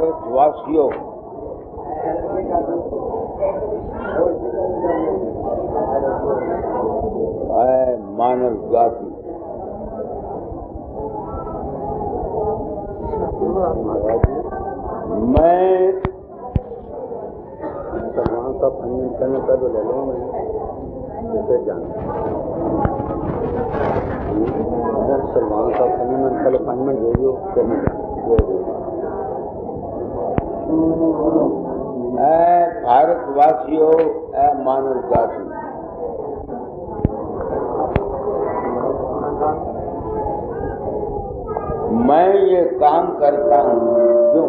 भारतवासियों, ऐ मानव जाति, मैं भगवान का अपॉइंटमेंट करने का तो ले लूँ मैं सलमान का अपॉइंटमेंट दे दो ऐ भारतवासियों, ऐ मानव जाति, मैं ये काम करता हूँ क्यों?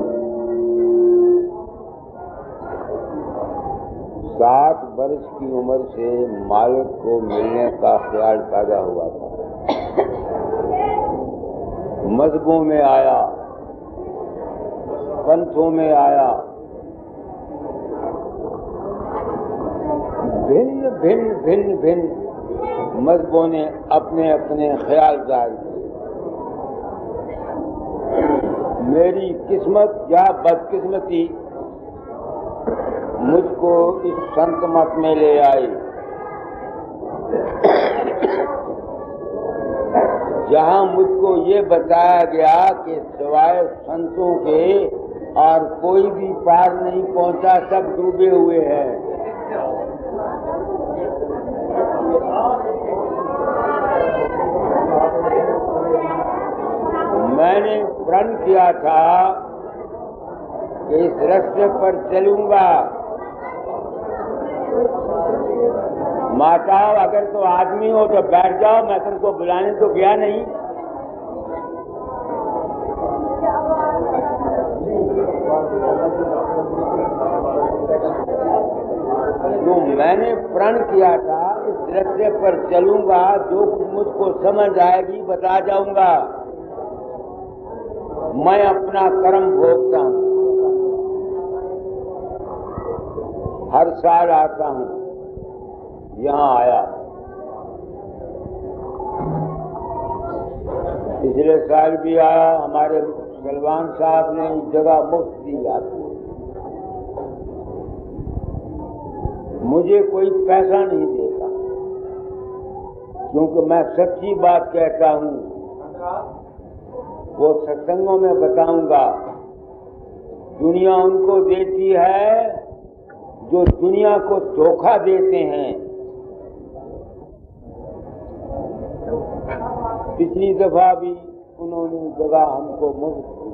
7 वर्ष की उम्र से मालिक को मिलने का ख्याल पैदा हुआ था। मजहबों में आया, पंथों में आया, भिन्न मजहबों ने अपने अपने ख्याल जाहिर किए। मेरी किस्मत या बदकिस्मती मुझको इस संत मत में ले आई, जहां मुझको ये बताया गया कि सिवाय संतों के और कोई भी पार नहीं पहुंचा, सब डूबे हुए हैं। मैंने प्रण किया था कि इस रास्ते पर चलूंगा। माताओं, अगर तो आदमी हो तो बैठ जाओ, मैं तुमको बुलाने तो गया नहीं। तो मैंने प्रण किया था इस रास्ते पर चलूंगा, जो कुछ मुझको समझ आएगी बता जाऊंगा। मैं अपना कर्म भोगता हूँ, हर साल आता हूँ, यहाँ आया। पिछले साल भी आया। हमारे सलमान साहब ने इस जगह मुफ्त दी आपको। मुझे कोई पैसा नहीं देता, क्योंकि मैं सच्ची बात कहता हूँ। वो सत्संगों में बताऊंगा। दुनिया उनको देती है जो दुनिया को धोखा देते हैं। पिछली दफा भी उन्होंने जगह हमको मुफ्त दी।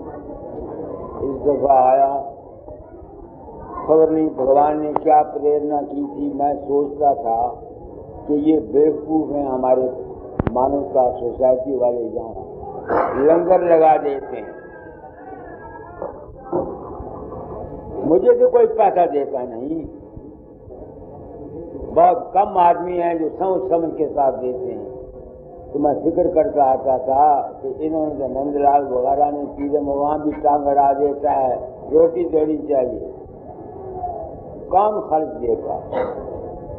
इस दफा आया, खबर नहीं भगवान ने क्या प्रेरणा की थी। मैं सोचता था कि ये बेवकूफ हैं हमारे मानवता सोसाइटी वाले, जहाँ लंगर लगा देते हैं। मुझे तो कोई पैसा देता नहीं। बहुत कम आदमी हैं जो समझ के साथ देते हैं। तो मैं फिक्र करता आता था कि इन्होंने नंदलाल वगैरह ने चीजें वहां भी टांग अड़ा देता है, रोटी देनी चाहिए, कम खर्च देगा।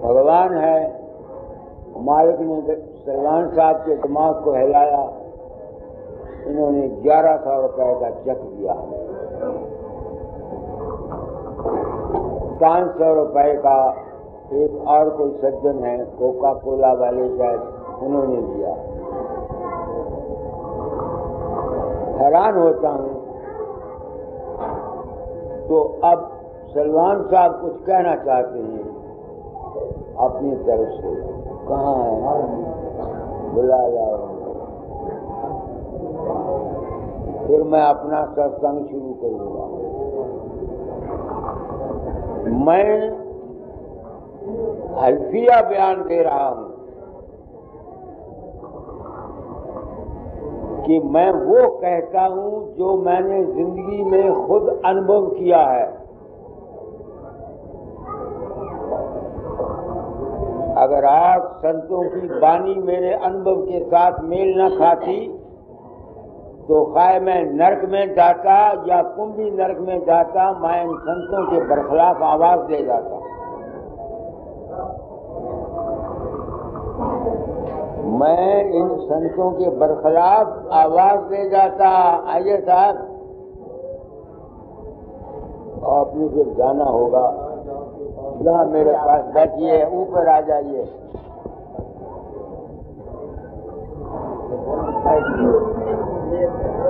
भगवान है, मालिक ने सलमान साहब के दिमाग को हिलाया। इन्होंने 1100 रुपए का चेक दिया। 500 रुपए का एक और कोई सज्जन है, कोका कोला वाले शायद, उन्होंने दिया। हैरान होता हूँ। तो अब सलमान साहब कुछ कहना चाहते हैं अपनी तरफ से। कहाँ है? बुला लाओ। फिर मैं अपना सत्संग शुरू करूंगा। मैं हल्फिया बयान दे रहा हूं कि मैं वो कहता हूं जो मैंने जिंदगी में खुद अनुभव किया है। अगर आज संतों की वाणी मेरे अनुभव के साथ मेल न खाती तो खाए मैं नरक में जाता या कुंभी नरक में जाता, मैं इन संतों के बरखिलाफ आवाज दे जाता। मैं इन संतों के बरखिलाफ आवाज दे जाता। आइए साहब, आपने फिर जाना होगा। यहाँ मेरे पास बैठिए, ऊपर आ जाइए।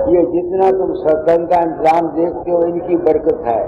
ये जितना तुम सत्संग का इंतजाम देखते हो, इनकी बरकत है।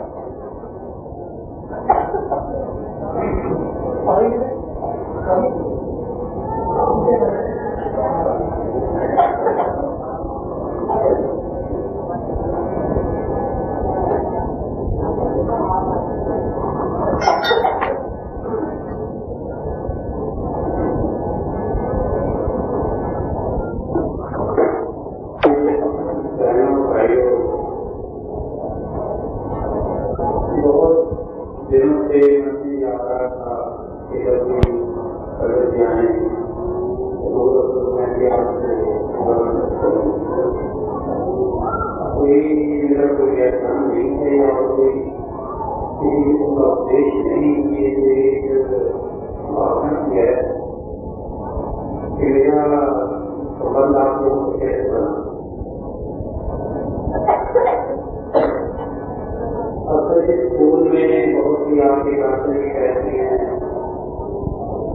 स्कूल में बहुत ही आपकी दार्शनिक रहती हैं,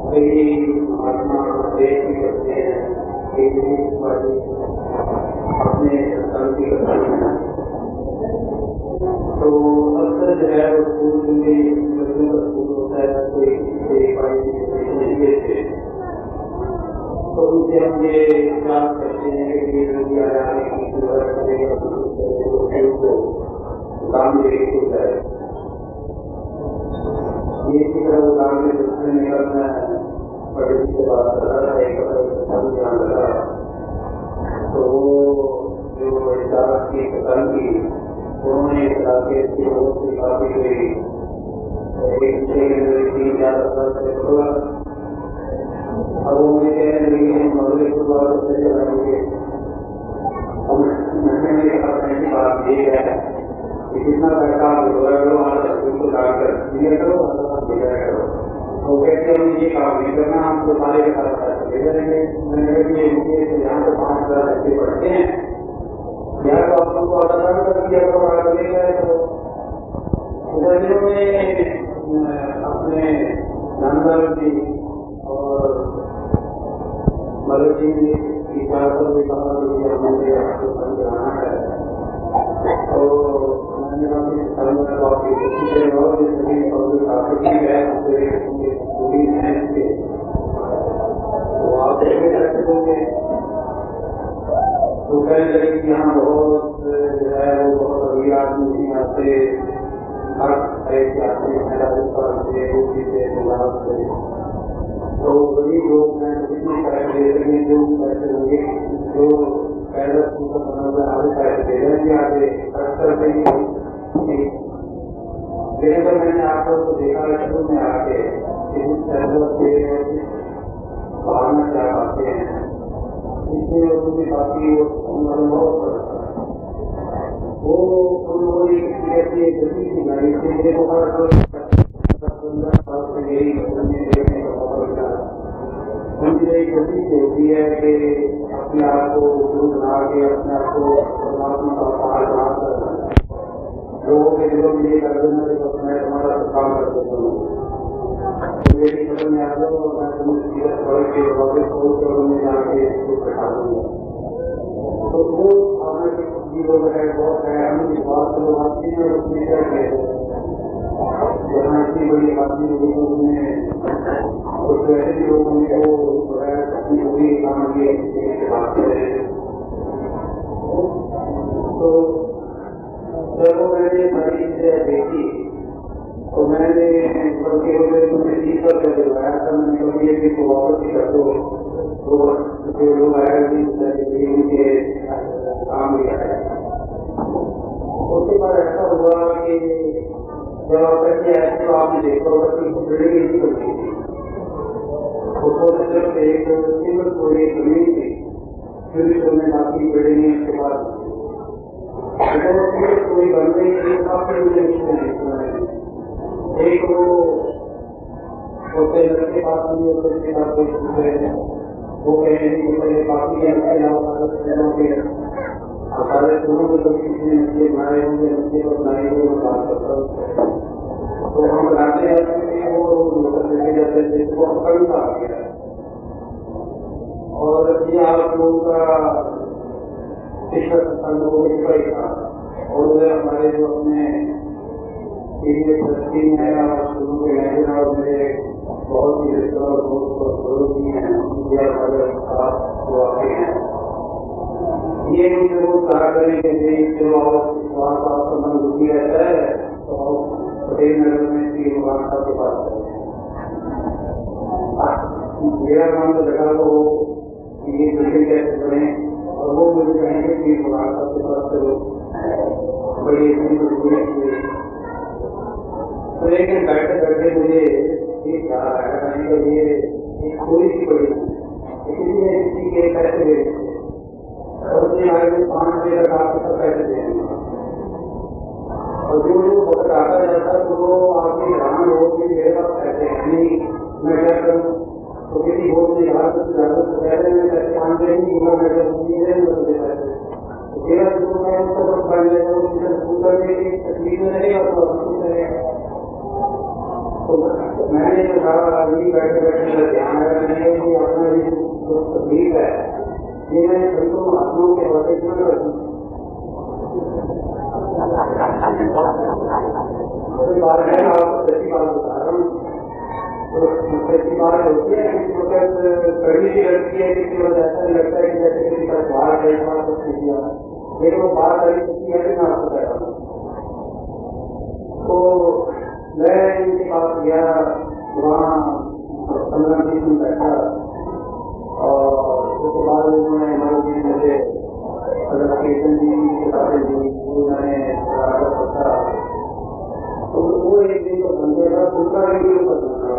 कई महात्मा देश भी करते हैं, अपने संस्थान की करते हैं। तो अक्सर जो है वो स्कूल में बच्चों का स्कूल होता है, कोई थे तो उनसे हम ये क्लास करते हैं कि काम होता है, ये फिक्र वो काम के दूसरे निकलना है, बड़े से बात कर रहा है, ध्यान लगा तो वो जो इजाजत की कतल की उन्होंने इलाके की बहुत सी काफी गई, एक 3-4 से होगा। अब वो मुझे कह रही है मगरब को बात से चलाएंगे। अब मैंने अपने बात ये है कि कितना पैसा बिल्कुल डालकर दिया करो, भेजा करो। वो कहते हैं ये काम नहीं करना, हम तो सारे के साथ पैसे दे देंगे। मैंने यहाँ से 5,000 बच्चे पढ़ते हैं, यहाँ तो आप लोग को आधार कर दिया करो, आगे ले गए तो उधर में अपने जानवर की और मदद की चार भी कहा हमें आपको समझाना है। तो मैंने अपनी पूरी तो आप रख दोगे तो कहने लगे कि यहाँ बहुत जो है वो बहुत अभी आदमी आते तो गरीब लोग हैं कितने पैसे दे देंगे, जो पैसे होंगे जो पैदा आगे पैसे दे देंगे आगे अक्सर लेकिन जब मैंने आप लोग को देखा शुरू में आके भावना क्या पाते हैं, इसमें उनकी बाकी बहुत वो गति की गाड़ी से यही उनकी एक गति से होती है कि अपने आप को गुरु बना के अपने आप को परमात्मा का पहाड़ बनाकर लोगों के दिलों में ये कर देना कि मैं तुम्हारा काम कर देता हूँ। मेरी समझ में आ जाओ और मैं तुम्हें सीरत पढ़ के वापस खोल कर उन्हें जाके बैठा दूंगा। तो वो भावना के कुछ लोग है, बहुत है, हम इस बात को लोग आते हैं और उसमें क्या किया जहाँ इतनी बड़ी आदमी हुई तो उसमें कुछ ऐसे भी लोग होंगे वो अपनी पूरी काम की बात करें। तो जब मैंने सारी चीजें देखी तो मैंने मुझे 30 रुपये दिलवाया था। मैंने कभी एक भी वापस ही कर दो तो जो लोग आए के काम लिया है। उसके बाद ऐसा हुआ कि जब आप करके आए तो आपने देखा होगा कि बिल्डिंग नहीं बनती थी, उसको सिर्फ एक सिंगल स्टोरी जमीन थी, फिर उसमें बाकी बिल्डिंग उसके बाद स्टोरी बन गई थी। काफी मुझे मुश्किल एक वो होते लड़के पास नहीं होते उसके बाद कोई पूछ रहे थे, वो कह रहे थे कि पहले काफी के अलावा सारे सुनों में कभी किसी ने नक्शे बनाए होंगे, नक्शे पर बनाए हुए मैं बात करता हूँ, तो हम बताते हैं कि वो नोटिस लेके जाते थे तो बहुत कम आ गया है। और ये आप लोगों का शिक्षक संघों का ही था, और हमारे जो अपने सीनियर ट्रस्टी हैं और शुरू के मैनेजर और मेरे बहुत ही रिश्तेदार दोस्त और सहयोगी हैं, ये हमारे साथ जो आते हैं, ये मुझे वो कहा करें कि जो वहाँ का संबंध दुखी रहता है तो पटेल नगर में श्री भगवान साहब के पास रहते हैं। मेरा काम तो लगा वो कि ये बिल्डिंग कैसे बने, और वो मुझे कहेंगे श्री भगवान साहब के पास चलो, बड़ी इतनी मजबूरी थी। तो लेकिन बैठे बैठे मुझे ये क्या है, ये एक थोड़ी सी बड़ी किसी के पैसे दे और आगे 5 बजे तक आपको सब पैसे देंगे, और जो वक्त आता जाता तो वो आपके हैरान हो कि मेरे पास पैसे हैं नहीं, मैं क्या करूँ। तो किसी बोर्ड ने कहा तो पहले मैं पैसे 5 दिन नहीं होगा, मैं पैसे तो मेरा जो मैं उसका सब बढ़ जाएगा, उससे स्कूल करने की तकलीफ में रहेगा तो खुश रहेगा। तो मैंने जो कहा अभी बैठे बैठे ध्यान रखने कि अपना जो तकलीफ है ये मैं संतों महात्माओं के हवाले क्यों रखूँ। कोई बात है, आपको सच्ची बात बता रहा हूँ। तो सच्ची बात होती है कि वक्त कड़ी भी लगती है, किसी वजह ऐसा लगता है कि जैसे किसी का बाहर गई बात कुछ दिया, लेकिन वो बात अभी किसी है मैं आपको कह रहा हूँ। तो मैं इनके पास गया, वहाँ 15-20 दिन बैठा, और उसके बाद उन्होंने मुझे एप्लीकेशन दी, किताबें दी, उन्होंने पढ़ा। तो वो एक दिन तो बन गया, दूसरा वीडियो पर बना।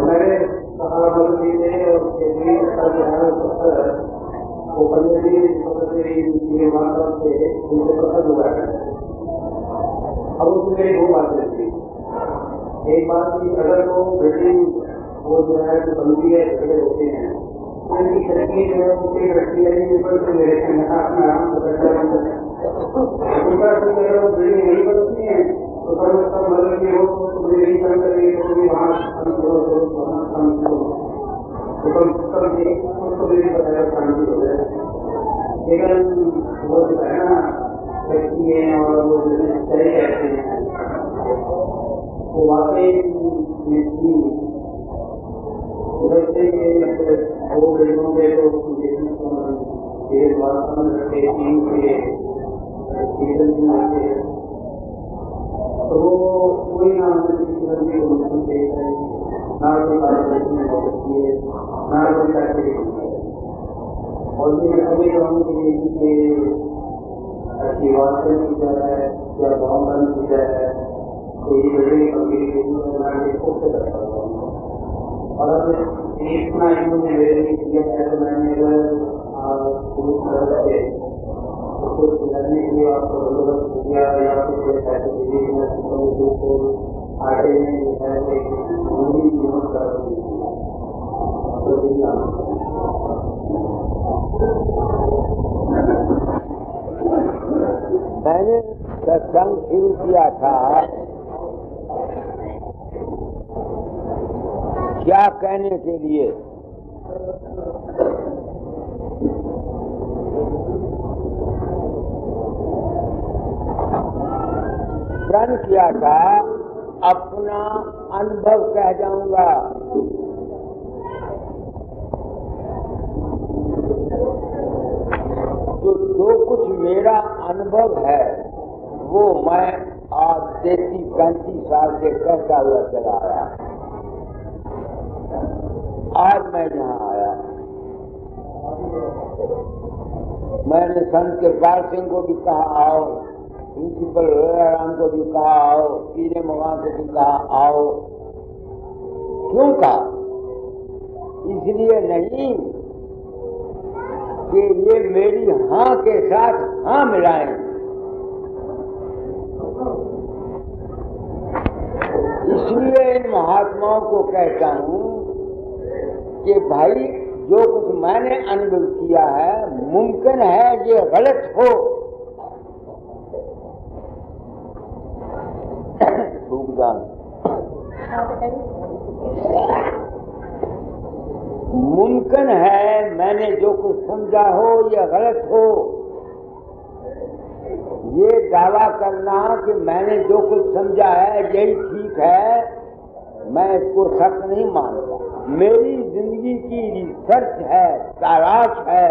मैंने कहा जी ने और उसके लिए वो पंजाबी माता से उनसे पसंद हुआ है। अब उसमें मेरी 2 बातें थी। एक बात की अगर वो बिल्डिंग वो जो है जो बनती है झगड़े होते हैं, उनकी तरक्की जो है वो एक रखती है से मेरे अपना आराम से बैठा अगर वो बिल्डिंग नहीं बनती है तो कल उसका मतलब ये हो तो बिल्डिंग बन करेगी तो भी वहाँ उसको बिल्डिंग बताया शांति हो जाए। लेकिन वो जो है ना व्यक्ति है और वो सही कहते हैं वो वाकई उधर से वो बिल्डिंगों के तो देखने को रखे टीम के सीजन आते हैं तो वो कोई ना ना कोई बात में होती है ना कोई पैसे और ये अभी तो हम कि आशीर्वाद की जाए या भावना की जाए तो ये बिल्डिंग बनाने खुद से करता हूँ। और इतना इन्होंने मेरे लिए किया है तो मैंने कुछ करने के लिए आपको बंदोबस्त किया या कुछ पैसे दीजिए आटे में जो है कीमत कर मैंने सत्संग शुरू किया था क्या कहने के लिए, प्रण किया था अपना अनुभव कह जाऊंगा। तो जो कुछ मेरा अनुभव है वो मैं आज 33-35 साल से कहता हुआ चला आया। आज मैं यहाँ आया, मैंने संत कृपाल सिंह को भी कहा आओ, प्रिंसिपल राम को भी कहा आओ, पीरे मवा को भी कहा आओ। क्यों कहा? इसलिए नहीं कि ये मेरी हाँ के साथ हाँ मिलाएं, इसलिए इन महात्माओं को कहता हूं कि भाई जो कुछ मैंने अनुभव किया है मुमकिन है ये गलत हो। मुमकिन है मैंने जो कुछ समझा हो या गलत हो। ये दावा करना कि मैंने जो कुछ समझा है यही ठीक है, मैं इसको सच नहीं मानता। मेरी जिंदगी की रिसर्च है, तलाश है,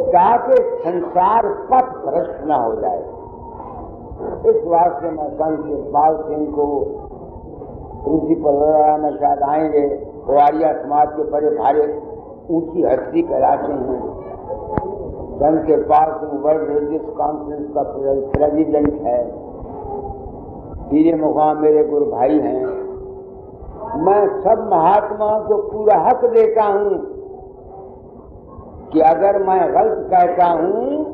ताकि संसार पथ भ्रष्ट न हो जाए। इस वास्ते मैं संत इकबाल सिंह को प्रिंसिपल में शायद आएंगे, वो आर्य समाज के बड़े भारी ऊंची हस्ती कहलाते हैं। संत Iqbal Singh world religious conference का प्रेसिडेंट है। पीरे मुकाम मेरे गुरु भाई हैं। मैं सब महात्माओं को पूरा हक देता हूं कि अगर मैं गलत कहता हूं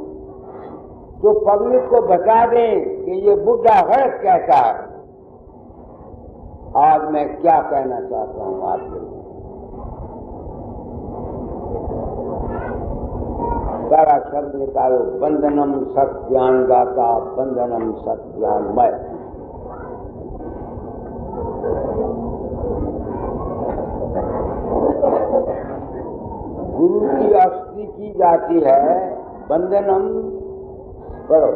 तो पब्लिक को बता दें कि ये बुढ़ा गलत कहता है। आज मैं क्या कहना चाहता हूं आपको, सारा शब्द निकालो। बंधनम सत ज्ञान दाता, बंधनम सत ज्ञानमय। गुरु की स्तुति की जाती है। बंधनम पढ़ो।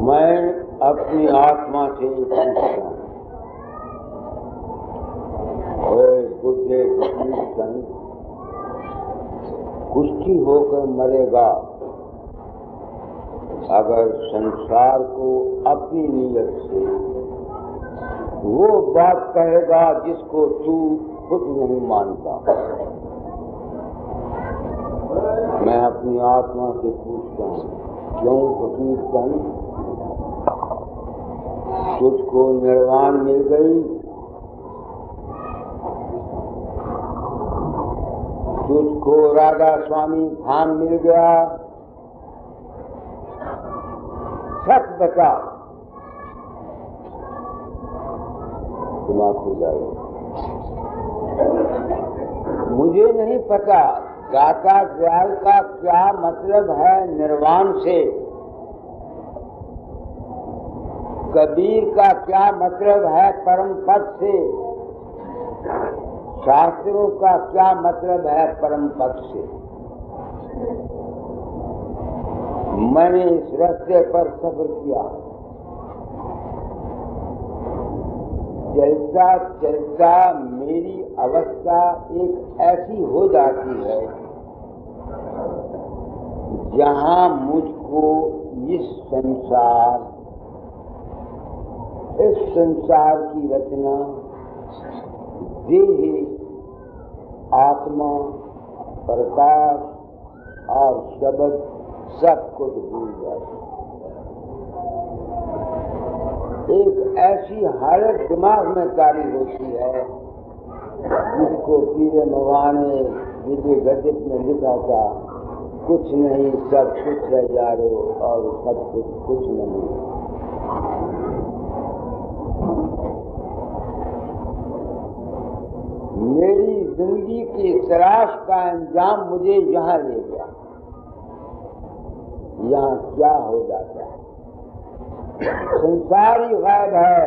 मैं अपनी आत्मा से पूछता हूँ, बुद्धे कुश्ती होकर मरेगा अगर संसार को अपनी नीयत से वो बात कहेगा जिसको तू खुद नहीं मानता। मैं अपनी आत्मा से पूछता हूँ, क्यों फकीरपन तुझको निर्वाण मिल गई, तुझको राधा स्वामी धाम मिल गया, सच बता। दिमाग खुल जाए। मुझे नहीं पता गाता दयाल का क्या मतलब है निर्वाण से, कबीर का क्या मतलब है परम पद से, शास्त्रों का क्या मतलब है परम पद से। मैंने इस रास्ते पर सफर किया, चलता चलता मेरी अवस्था एक ऐसी हो जाती है जहां मुझको इस संसार की रचना, देह, आत्मा, प्रकाश और शब्द सब कुछ भूल जाते। एक ऐसी हालत दिमाग में तारी होती है जिसको पीरे मवा ने विजय गद्य में लिखा था, कुछ नहीं सब कुछ है यारो और सब कुछ नहीं। मेरी जिंदगी की तलाश का अंजाम मुझे यहाँ ले गया। यहाँ क्या हो जाता है, संसार ही गायब है,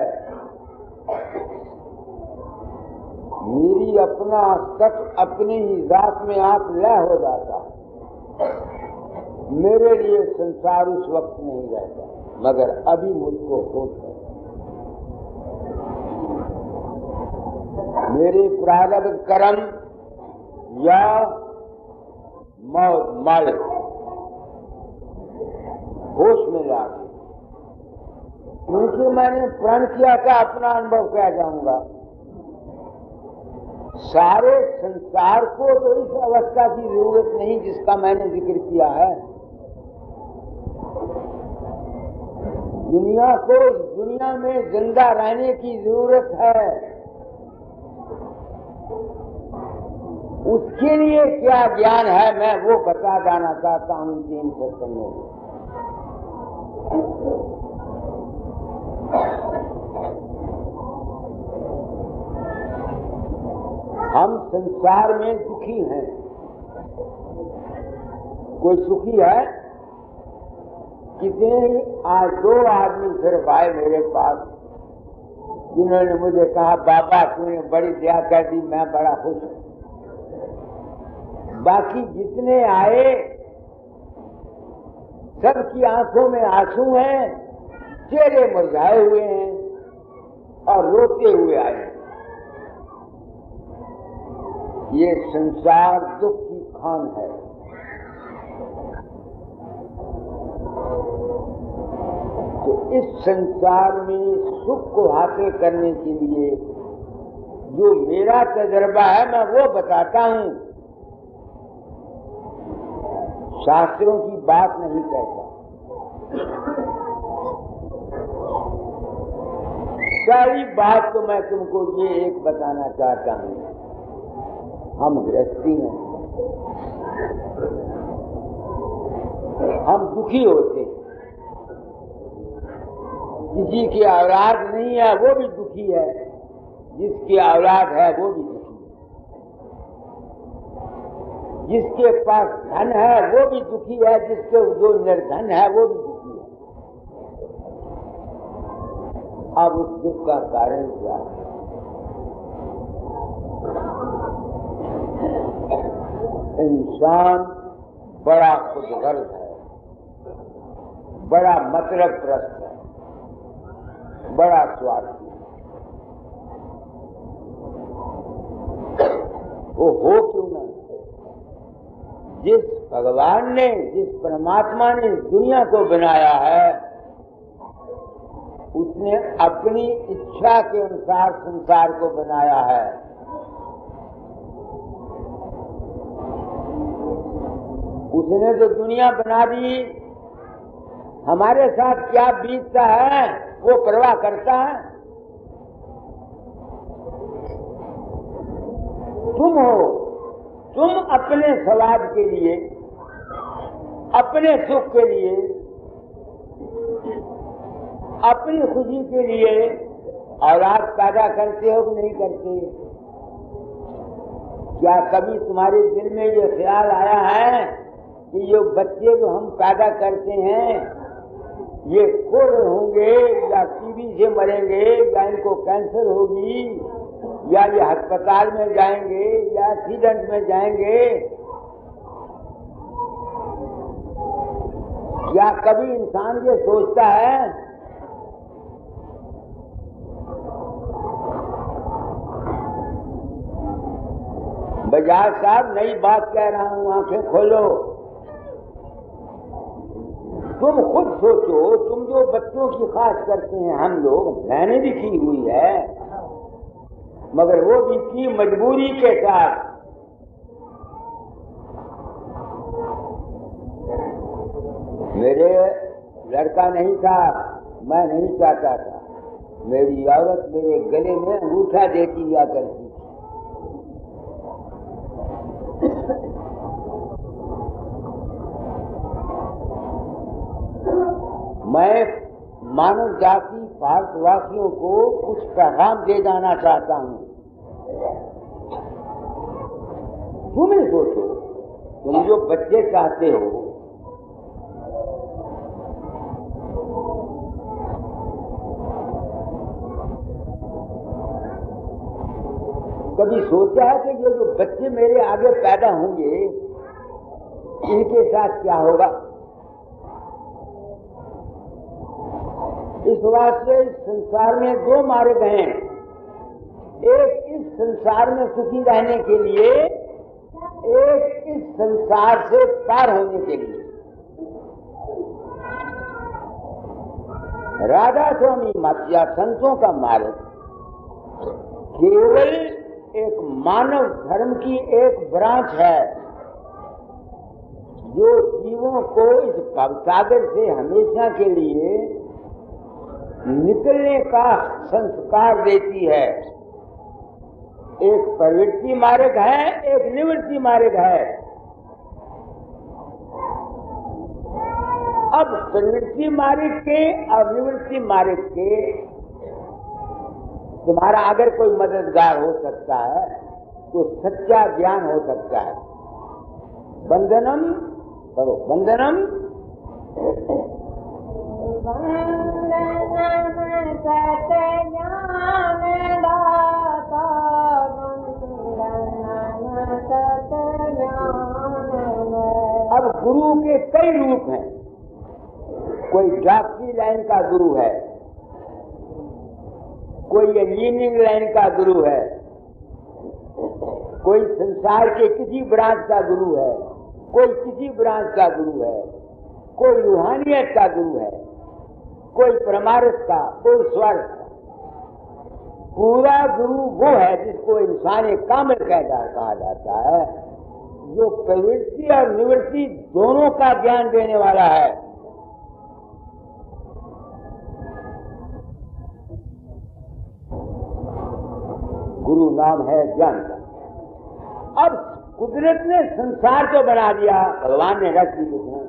मेरी अपना सच अपनी ही जात में आप लय हो जाता। मेरे लिए संसार उस वक्त नहीं रहता, मगर अभी मुझको होश है। मेरे प्रारब्ध कर्म या मालिक होश में ला दी, क्योंकि मैंने प्रण किया था अपना अनुभव क्या जाऊंगा। सारे संसार को तो इस अवस्था की जरूरत नहीं जिसका मैंने जिक्र किया है। दुनिया को दुनिया में जिंदा रहने की जरूरत है, उसके लिए क्या ज्ञान है मैं वो बता जाना चाहता हूं इन 3 सत्संगों में। हम संसार में दुखी हैं, कोई सुखी है? कितने आज 2 आदमी सिर्फ आए मेरे पास जिन्होंने मुझे कहा बाबा तूने बड़ी दया कर दी, मैं बड़ा खुश हूं। बाकी जितने आए सबकी आंखों में आंसू हैं, चेहरे मुरझाए हुए हैं और रोते हुए आए। ये संसार दुख की खान है। तो इस संसार में सुख को हासिल करने के लिए जो मेरा तजर्बा है मैं वो बताता हूं, शास्त्रों की बात नहीं कहता। सारी बात तो मैं तुमको ये एक बताना चाहता हूं, हम गृहस्थी हैं, हम दुखी होते हैं। किसी की औलाद नहीं है वो भी दुखी है, जिसकी औलाद है वो भी दुखी है, जिसके पास धन है वो भी दुखी है, जिसके जो निर्धन है वो भी दुखी है। अब उस दुख का कारण क्या है? इंसान बड़ा खुदगर्ज है, बड़ा मतलब प्रस्त है। बड़ा स्वार्थी, वो हो क्यों ना। जिस भगवान ने, जिस परमात्मा ने दुनिया को बनाया है, उसने अपनी इच्छा के अनुसार संसार को बनाया है। उसने तो दुनिया बना दी, हमारे साथ क्या बीतता है वो परवाह करता है? तुम हो, तुम अपने स्वाद के लिए, अपने सुख के लिए, अपनी खुशी के लिए औलाद पैदा करते हो कि नहीं करते? क्या कभी तुम्हारे दिल में ये ख्याल आया है कि जो बच्चे जो हम पैदा करते हैं ये खुद होंगे या टीबी से मरेंगे या इनको कैंसर होगी या ये अस्पताल में जाएंगे या एक्सीडेंट में जाएंगे? क्या कभी इंसान ये सोचता है? बजाज साहब नई बात कह रहा हूं, आंखें खोलो। तुम खुद सोचो, तुम जो बच्चों की खास करते हैं, हम लोग, मैंने भी की हुई है, मगर वो भी की मजबूरी के साथ। मेरे लड़का नहीं था, मैं नहीं चाहता था, मेरी औरत मेरे गले में अंगूठा देती दिया करती। मैं मानव जाति भारतवासियों को कुछ पैगाम दे जाना चाहता हूं। तुम ही सोचो, तुम जो बच्चे चाहते हो, कभी सोचा है कि ये जो बच्चे मेरे आगे पैदा होंगे इनके साथ क्या होगा? इस वास्ते इस संसार में दो मार्ग हैं, एक इस संसार में सुखी रहने के लिए, एक इस संसार से पार होने के लिए। राधा स्वामी मत या संतों का मार्ग केवल एक मानव धर्म की एक ब्रांच है जो जीवों को इस भवसागर से हमेशा के लिए निकलने का संस्कार देती है। एक प्रवृत्ति मार्ग है, एक निवृत्ति मार्ग है। अब प्रवृत्ति मार्ग के और निवृत्ति मार्ग के तुम्हारा अगर कोई मददगार हो सकता है तो सच्चा ज्ञान हो सकता है। वंदनम करो, वंदनम अब गुरु के कई रूप हैं। कोई डॉक्टरी लाइन का गुरु है, कोई इंजीनियरिंग लाइन का गुरु है, कोई संसार के किसी ब्रांच का गुरु है, कोई किसी ब्रांच का गुरु है, कोई रूहानियत का गुरु है, कोई परमार्थ का, कोई स्वर्ग का। पूरा गुरु वो है जिसको इंसान कामिल कहा जाता है, जो प्रवृत्ति और निवृत्ति दोनों का ज्ञान देने वाला है। गुरु नाम है ज्ञान का। अब कुदरत ने संसार को बना दिया, भगवान ने रच दी उसने,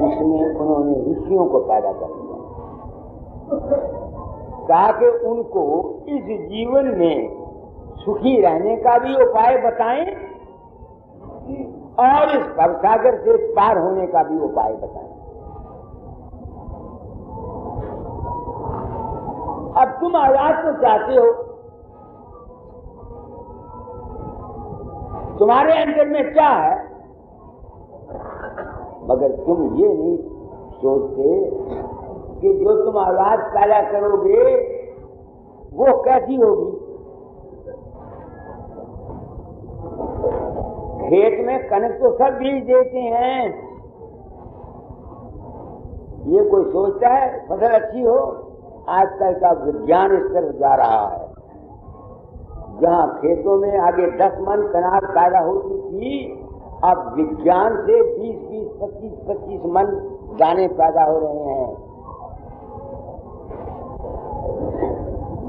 उसमें उन्होंने ऋषियों को पैदा कर दिया ताकि उनको इस जीवन में सुखी रहने का भी उपाय बताएं और इस भवसागर से पार होने का भी उपाय बताएं। अब तुम आजाद तो चाहते हो, तुम्हारे अंदर में क्या है, मगर तुम ये नहीं सोचते कि जो तुम औलाद पैदा करोगे वो कैसी होगी। खेत में कनक तो सब बीज देते हैं, ये कोई सोचता है फसल अच्छी हो। आजकल का विज्ञान इस तरफ जा रहा है, जहाँ खेतों में आगे 10 मन कनार पैदा होती थी, अब विज्ञान से 20-20, 25-25 मन दाने पैदा हो रहे हैं।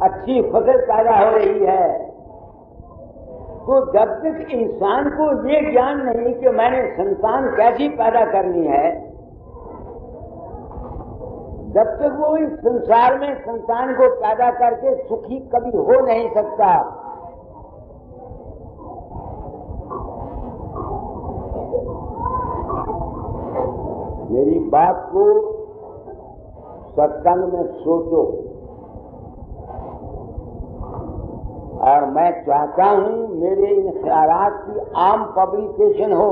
अच्छी फसल पैदा हो रही है। तो जब तक इंसान को ये ज्ञान नहीं कि मैंने संतान कैसी पैदा करनी है, जब तक वो इस संसार में संतान को पैदा करके सुखी कभी हो नहीं सकता। मेरी बात को सत्संग में सोचो, और मैं चाहता हूं मेरे इन ख्यालात की आम पब्लिकेशन हो।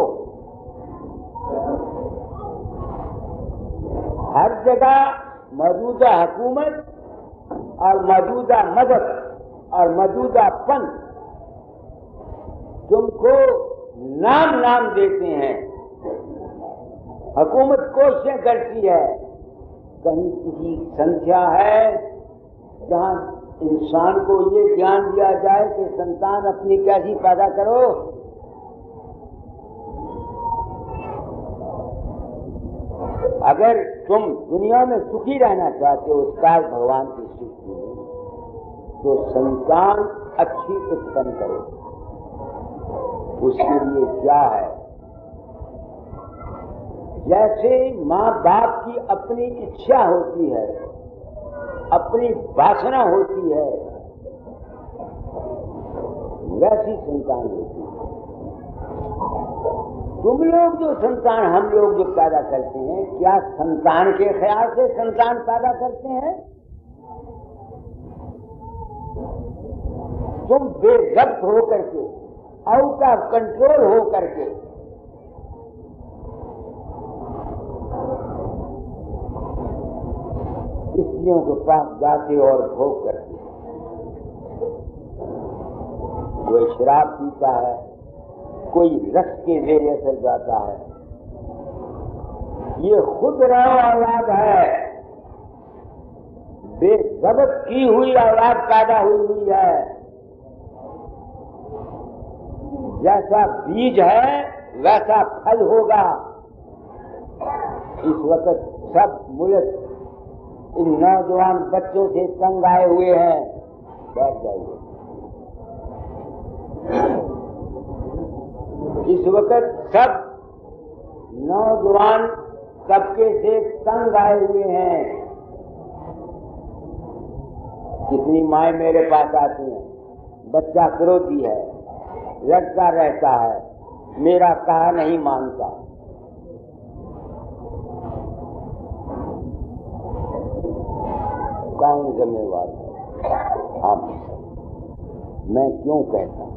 हर जगह मौजूदा हुकूमत और मौजूदा मदद और मौजूदा पंथ तुमको नाम नाम देते हैं। हुकूमत कोशिशें करती है, कहीं किसी संख्या है जहां इंसान को ये ज्ञान दिया जाए कि संतान अपनी कैसी पैदा करो। अगर तुम दुनिया में सुखी रहना चाहते हो उसकाल भगवान की सृष्टि में, तो संतान अच्छी उत्पन्न करो। उसके लिए क्या है, जैसे माँ बाप की अपनी इच्छा होती है, अपनी वासना होती है, वैसी संतान होती है। तुम लोग जो संतान, हम लोग जो पैदा करते हैं, क्या संतान के ख्याल से संतान पैदा करते हैं? तुम बेज़ब्त हो करके, आउट ऑफ कंट्रोल हो करके स्त्रियों के पास जाते और भोग करते। कोई शराब पीता है, कोई रस के ज़रिए से जाता है। ये खुद रहा औलाद है, बेज़ब्त की हुई औलाद पैदा हुई है। जैसा बीज है वैसा फल होगा। इस वक्त सब मुल्क इन नौजवान बच्चों से तंग आए हुए हैं। बैठ जाइए। इस वक्त सब नौजवान तबके से तंग आए हुए हैं। कितनी माएँ मेरे पास आती हैं, बच्चा क्रोधी है, लड़ता रहता है, मेरा कहा नहीं मानता। कौन जिम्मेवार है? हम। मैं क्यों कहता हूं?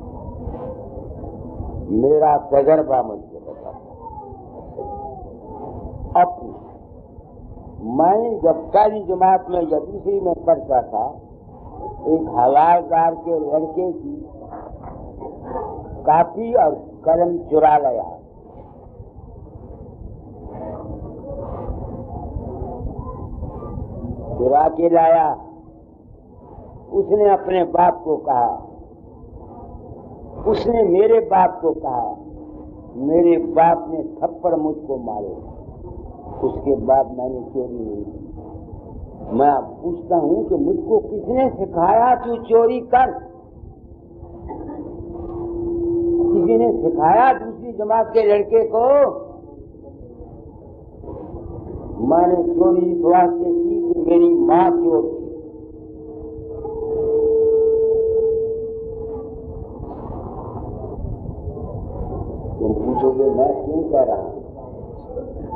मेरा तजर्बा मुझको बताता। अब मैं जब पहली जमात में या दूसरी में पढ़ता था, एक हवालदार के लड़के की कापी और कलम चुरा लाया। चुरा के लाया। उसने अपने बाप को कहा, उसने मेरे बाप को कहा, मेरे बाप ने थप्पड़ मुझको मारे। उसके बाद मैंने चोरी नहीं की। मैं पूछता हूं कि मुझको किसने सिखाया तू चोरी कर? किसी ने सिखाया दूसरी जमात के लड़के को? मैंने चोरी इस वास्ते की कि मेरी माँ चोर थी। तुम पूछोगे मैं क्यों कह रहा हूं?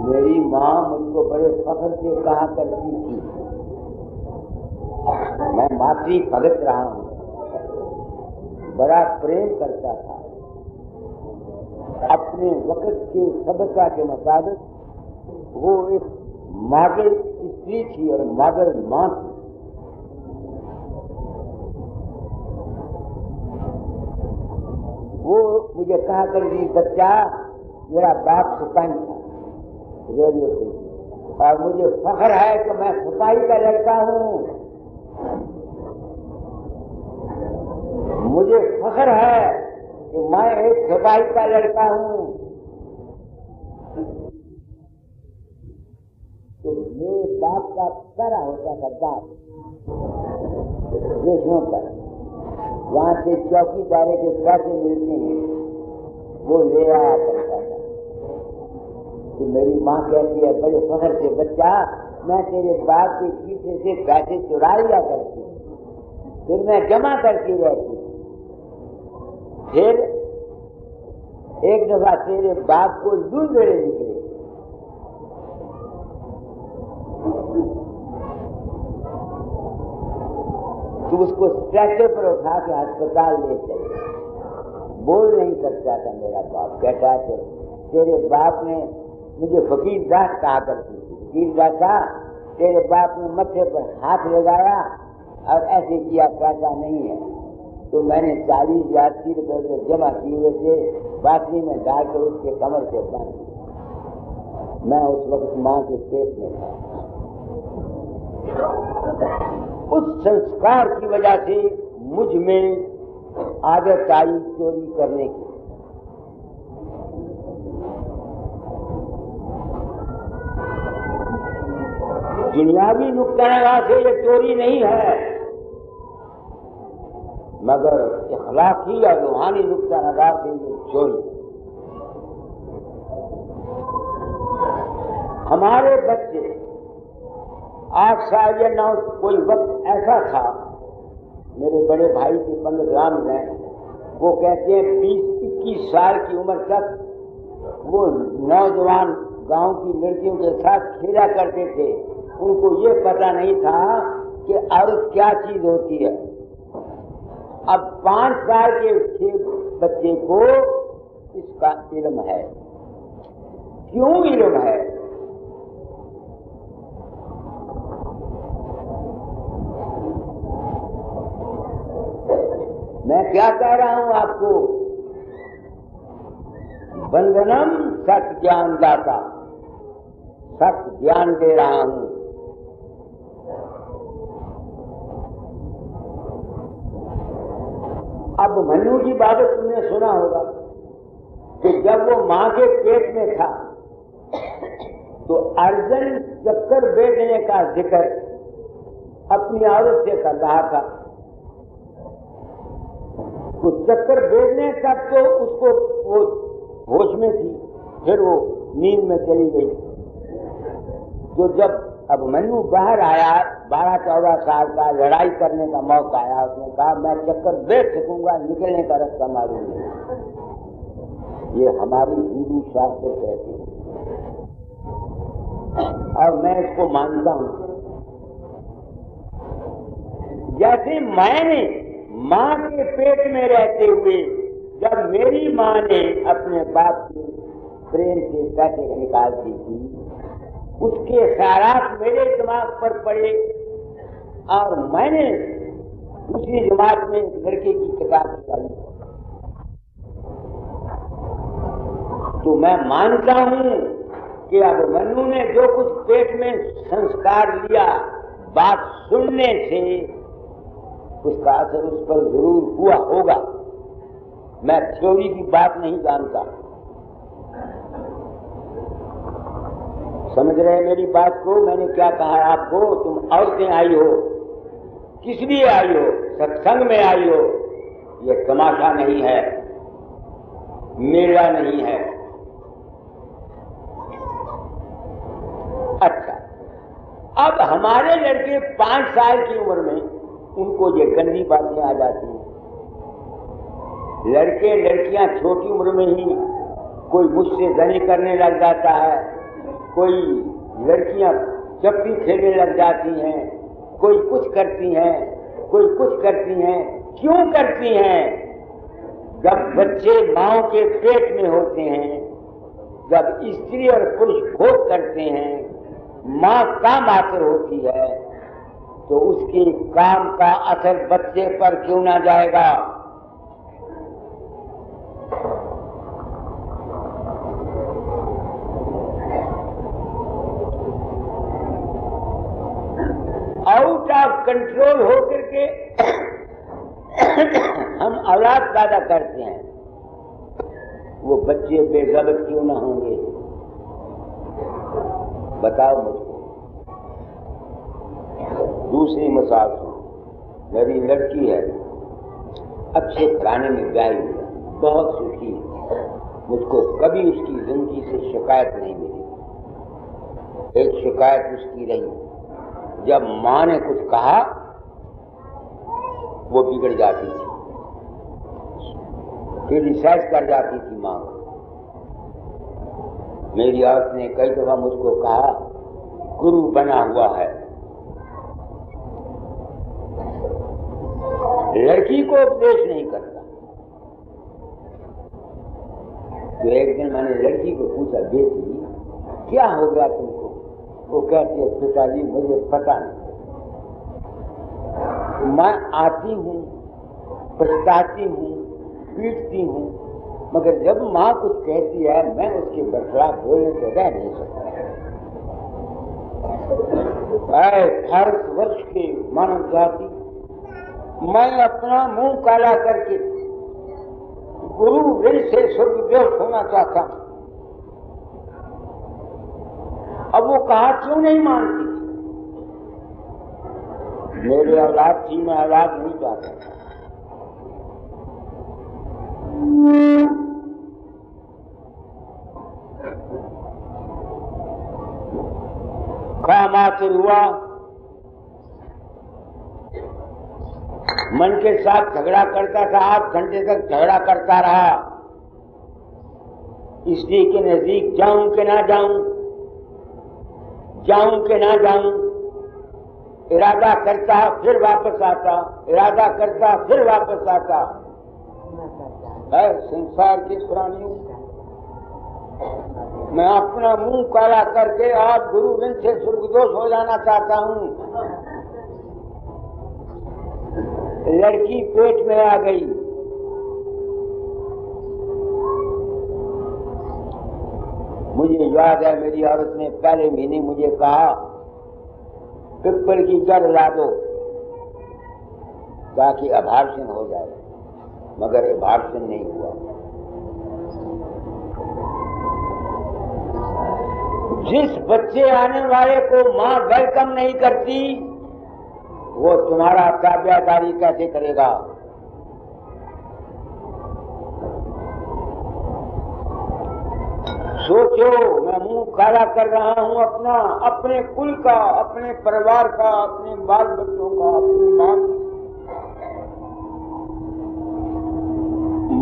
मेरी माँ मुझको बड़े फख्र से कहा करती थी, मैं मातृ भगत रहा हूं, बड़ा प्रेम करता था। अपने वक्त के सभ्यता के मुताबिक वो एक मॉडल स्त्री थी और मॉडल मां थी। वो मुझे कहा करती, बच्चा मेरा बाप सिपाही था रेडियो पे, और मुझे फख्र है कि मैं सिपाही का लड़का हूं। मुझे फख्र है कि मैं एक सिपाही का लड़का हूं। तो मेरे बाप का पैरा होता था बाप देशों पर, वहां से चौकीदारे के पैसे मिलते हैं, वो ले आया करता था। तो मेरी माँ कहती है बड़े फख्र से, बच्चा मैं तेरे बाप के खीसे से पैसे चुरा लिया करती, फिर मैं जमा करती रहती। फिर एक दफा तेरे बाप को लूंदड़े निकले, तो उसको स्ट्रेचर पर उठा के अस्पताल ले चले। बोल नहीं सकता था मेरा बाप। कहता है तेरे बाप ने मुझे फकीर दास कहा करती थी, फकीर दासा तेरे बाप ने मत्थे पर हाथ लगाया और ऐसे किया, पैसा नहीं है। तो मैंने 40,000 रुपए जमा किए हुए थे, बाटली में डालकर उसके कमर से बांध दिया। मैं उस वक्त मां के पेट में था। उस संस्कार की वजह से मुझ में आदत आई चोरी करने की। दुनियावी नुक्ता से ये चोरी नहीं है, मगर इखलाकी और रूहानी नुक्ता नज़र से ये चोरी। हमारे बच्चे आज शायद या ना, कोई वक्त ऐसा था, मेरे बड़े भाई के पंडित राम हैं, वो कहते हैं 20-21 साल की उम्र तक वो नौजवान गांव की लड़कियों के साथ खेला करते थे। उनको ये पता नहीं था कि औरत क्या चीज होती है। अब 5 साल के बच्चे को इसका इल्म है। क्यों इल्म है? मैं क्या कह रहा हूं आपको? वंदनम सत ज्ञान दाता, सत ज्ञान दे रहा हूं। अब मनु की बात तुमने सुना होगा कि जब वो मां के पेट में था तो अर्जुन चक्कर बैठने का जिक्र अपनी औरत से कर रहा था। तो चक्कर बैठने तक तो उसको वो होश में थी, फिर वो नींद में चली गई। तो जब अब मनु बाहर आया, 12-14 साल का, लड़ाई करने का मौका आया, उसने कहा मैं चक्कर बैठ सकूंगा, निकलने का रास्ता मालूम नहीं। ये हमारी हिंदू शास्त्र कहते हैं और मैं इसको मानता हूं। जैसे मैंने मां के पेट में रहते हुए जब मेरी मां ने अपने बाप के प्रेम से पैसे निकालती थी, उसके ख्यालात मेरे दिमाग पर पड़े और मैंने दूसरी जमात में लड़के की किताब निकाली। तो मैं मानता हूं कि अब मनु ने जो कुछ पेट में संस्कार लिया, बात सुनने से उसका असर उस पर जरूर हुआ होगा। मैं थ्योरी की बात नहीं जानता। समझ रहे मेरी बात को? मैंने क्या कहा आपको? तुम औरतें आई हो, किस लिए आई हो? सत्संग में आई हो। यह तमाशा नहीं है, मेला नहीं है। अच्छा, अब हमारे लड़के 5 साल की उम्र में उनको ये गंदी बातें आ जाती हैं। लड़के लड़कियां छोटी उम्र में ही कोई मुझसे जनी करने लग जाता है, कोई लड़कियां चप्पी खेलने लग जाती हैं, कोई कुछ करती हैं, कोई कुछ करती हैं। क्यों करती हैं? जब बच्चे मां के पेट में होते हैं, जब स्त्री और पुरुष भोग करते हैं, माँ काम आकर होती है तो उसके काम का असर बच्चे पर क्यों ना जाएगा। आउट ऑफ कंट्रोल होकर के हम औलाद पैदा करते हैं, वो बच्चे बेज़बत क्यों ना होंगे? बताओ मुझको। दूसरी मिसाल सुनो, मेरी लड़की है, अच्छे घराने में ब्याही हुई है, बहुत सुखी है, मुझको कभी उसकी जिंदगी से शिकायत नहीं मिली। एक शिकायत उसकी रही, जब माँ ने कुछ कहा वो बिगड़ जाती थी, फिर रिसर्च कर जाती थी माँ को। मेरी औरत ने कई दफा मुझको कहा, गुरु बना हुआ है, लड़की को उपदेश नहीं करता। तो एक दिन मैंने लड़की को पूछा, बेटी क्या हो गया तुमको? वो कहती है, पिताजी मुझे पता नहीं, मैं आती हूँ, पछताती हूँ, पीटती हूँ, मगर जब माँ कुछ कहती है मैं उसके बरखलाफ बोलने से रह नहीं सकता। भारतवर्ष के मानव जाति, मैं अपना मुंह काला करके गुरु ऋण से स्वर्गद्योष होना चाहता हूँ। अब वो कहा क्यों नहीं मानती? मेरे औलाद थी, मैं औलाद नहीं चाहता। कामातुर हुआ, मन के साथ झगड़ा करता था, 8 घंटे तक झगड़ा करता रहा, इसलिए के नजदीक जाऊं कि ना जाऊं, जाऊं कि ना जाऊं, इरादा करता फिर वापस आता, इरादा करता फिर वापस आता है संसार की प्राणियों। मैं अपना मुंह काला करके आज गुरु ऋण से स्वर्गदोष हो जाना चाहता हूं। लड़की पेट में आ गई, मुझे याद है मेरी औरत ने पहले महीने मुझे कहा, पिपल की जड़ ला दो ताकि अभाषण हो जाए, मगर अभाषण नहीं हुआ। जिस बच्चे आने वाले को माँ वेलकम नहीं करती, वो तुम्हारा ताबियादारी कैसे करेगा? सोचो, मैं मुंह काला कर रहा हूं अपना, अपने कुल का, अपने परिवार का, अपने बाल बच्चों का, अपनी मां।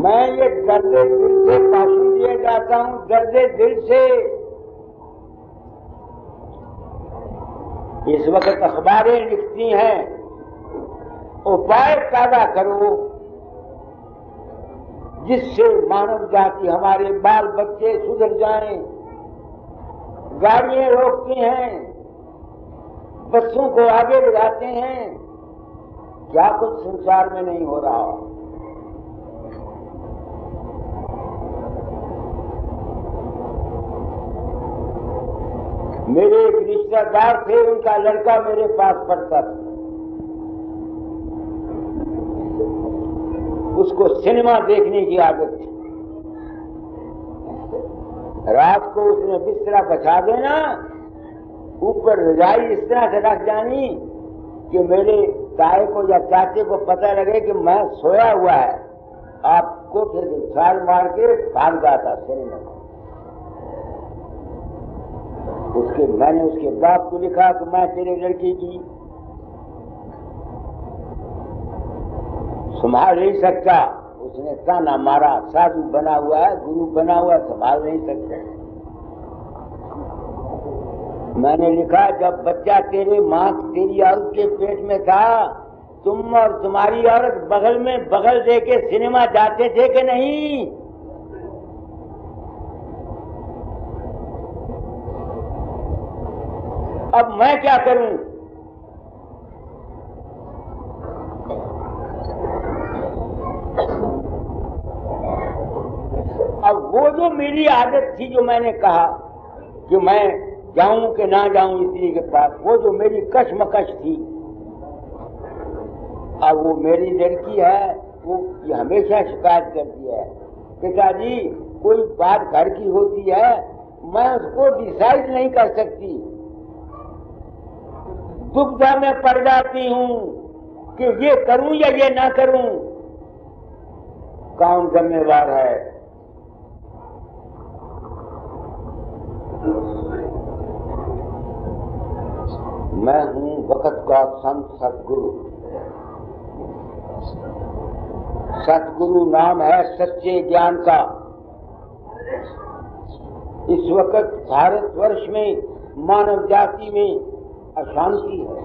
मैं ये दर्दे दिल से भाषण दिए जाता हूं, दर्दे दिल से। इस वक्त अखबारें लिखती हैं, उपाय पैदा करो जिससे मानव जाति, हमारे बाल बच्चे सुधर जाएं। गाड़ियां रोकती हैं, बच्चों को आगे बढ़ाते हैं, क्या कुछ संसार में नहीं हो रहा? मेरे एक रिश्तेदार थे, उनका लड़का मेरे पास पढ़ता था, उसको सिनेमा देखने की आदत थी। रात को उसने बिस्तरा बछा देना, ऊपर रजाई इस तरह से रख जानी कि मेरे ताए को या चाचे को पता लगे कि मैं सोया हुआ है, आप कोठे से छाल मार के भाग जाता सिनेमा। मैंने उसके बाप को लिखा कि मैं तेरे लड़की की संभाल नहीं सकता। उसने ताना मारा, साधु बना हुआ है, गुरु बना हुआ, संभाल नहीं सकता। मैंने लिखा, जब बच्चा तेरी औरत के पेट में था, तुम और तुम्हारी औरत बगल में बगल दे के सिनेमा जाते थे कि नहीं? अब मैं क्या करूं? अब वो जो मेरी आदत थी, जो मैंने कहा कि मैं जाऊं कि ना जाऊं स्त्री के पास, वो जो मेरी कशमकश थी, अब वो मेरी लड़की है, वो हमेशा शिकायत करती है, पिताजी कोई बात घर की होती है, मैं उसको डिसाइड नहीं कर सकती, दुविधा में पड़ जाती हूं कि ये करूं या ये ना करूं, कौन जिम्मेवार है? मैं हूं वक्त का संत सतगुरु। सतगुरु नाम है सच्चे ज्ञान का। इस वक्त भारतवर्ष में मानव जाति में अशांति है,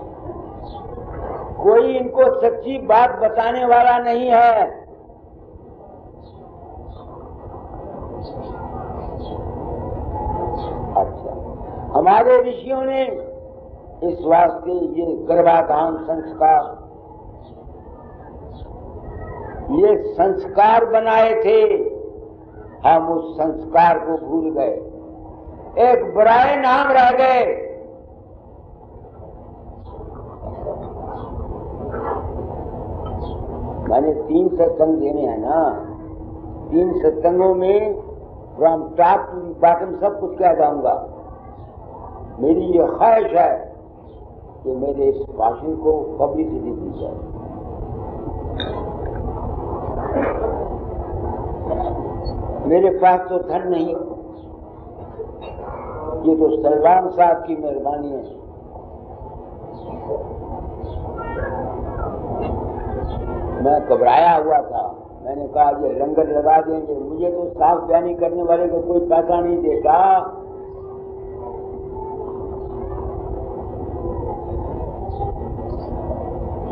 कोई इनको सच्ची बात बताने वाला नहीं है। अच्छा, हमारे ऋषियों ने इस वास्ते ये गर्भाधान संस्कार, ये संस्कार बनाए थे, हम उस संस्कार को भूल गए, एक बुराए नाम रह गए। मैंने 3 सत्संग देने हैं ना, 3 सत्संगों में फ्रॉम टॉप टू बॉटम सब कुछ कह जाऊंगा। मेरी ये ख्वाहिश है कि मेरे इस भाषण को पब्लिसिटी दी जाए। मेरे पास तो धन नहीं, ये तो सलमान साहब की मेहरबानी है। मैं घबराया हुआ था, मैंने कहा ये लंगर लगा देंगे, मुझे तो साफ बयानी करने वाले को कोई पैसा नहीं देता।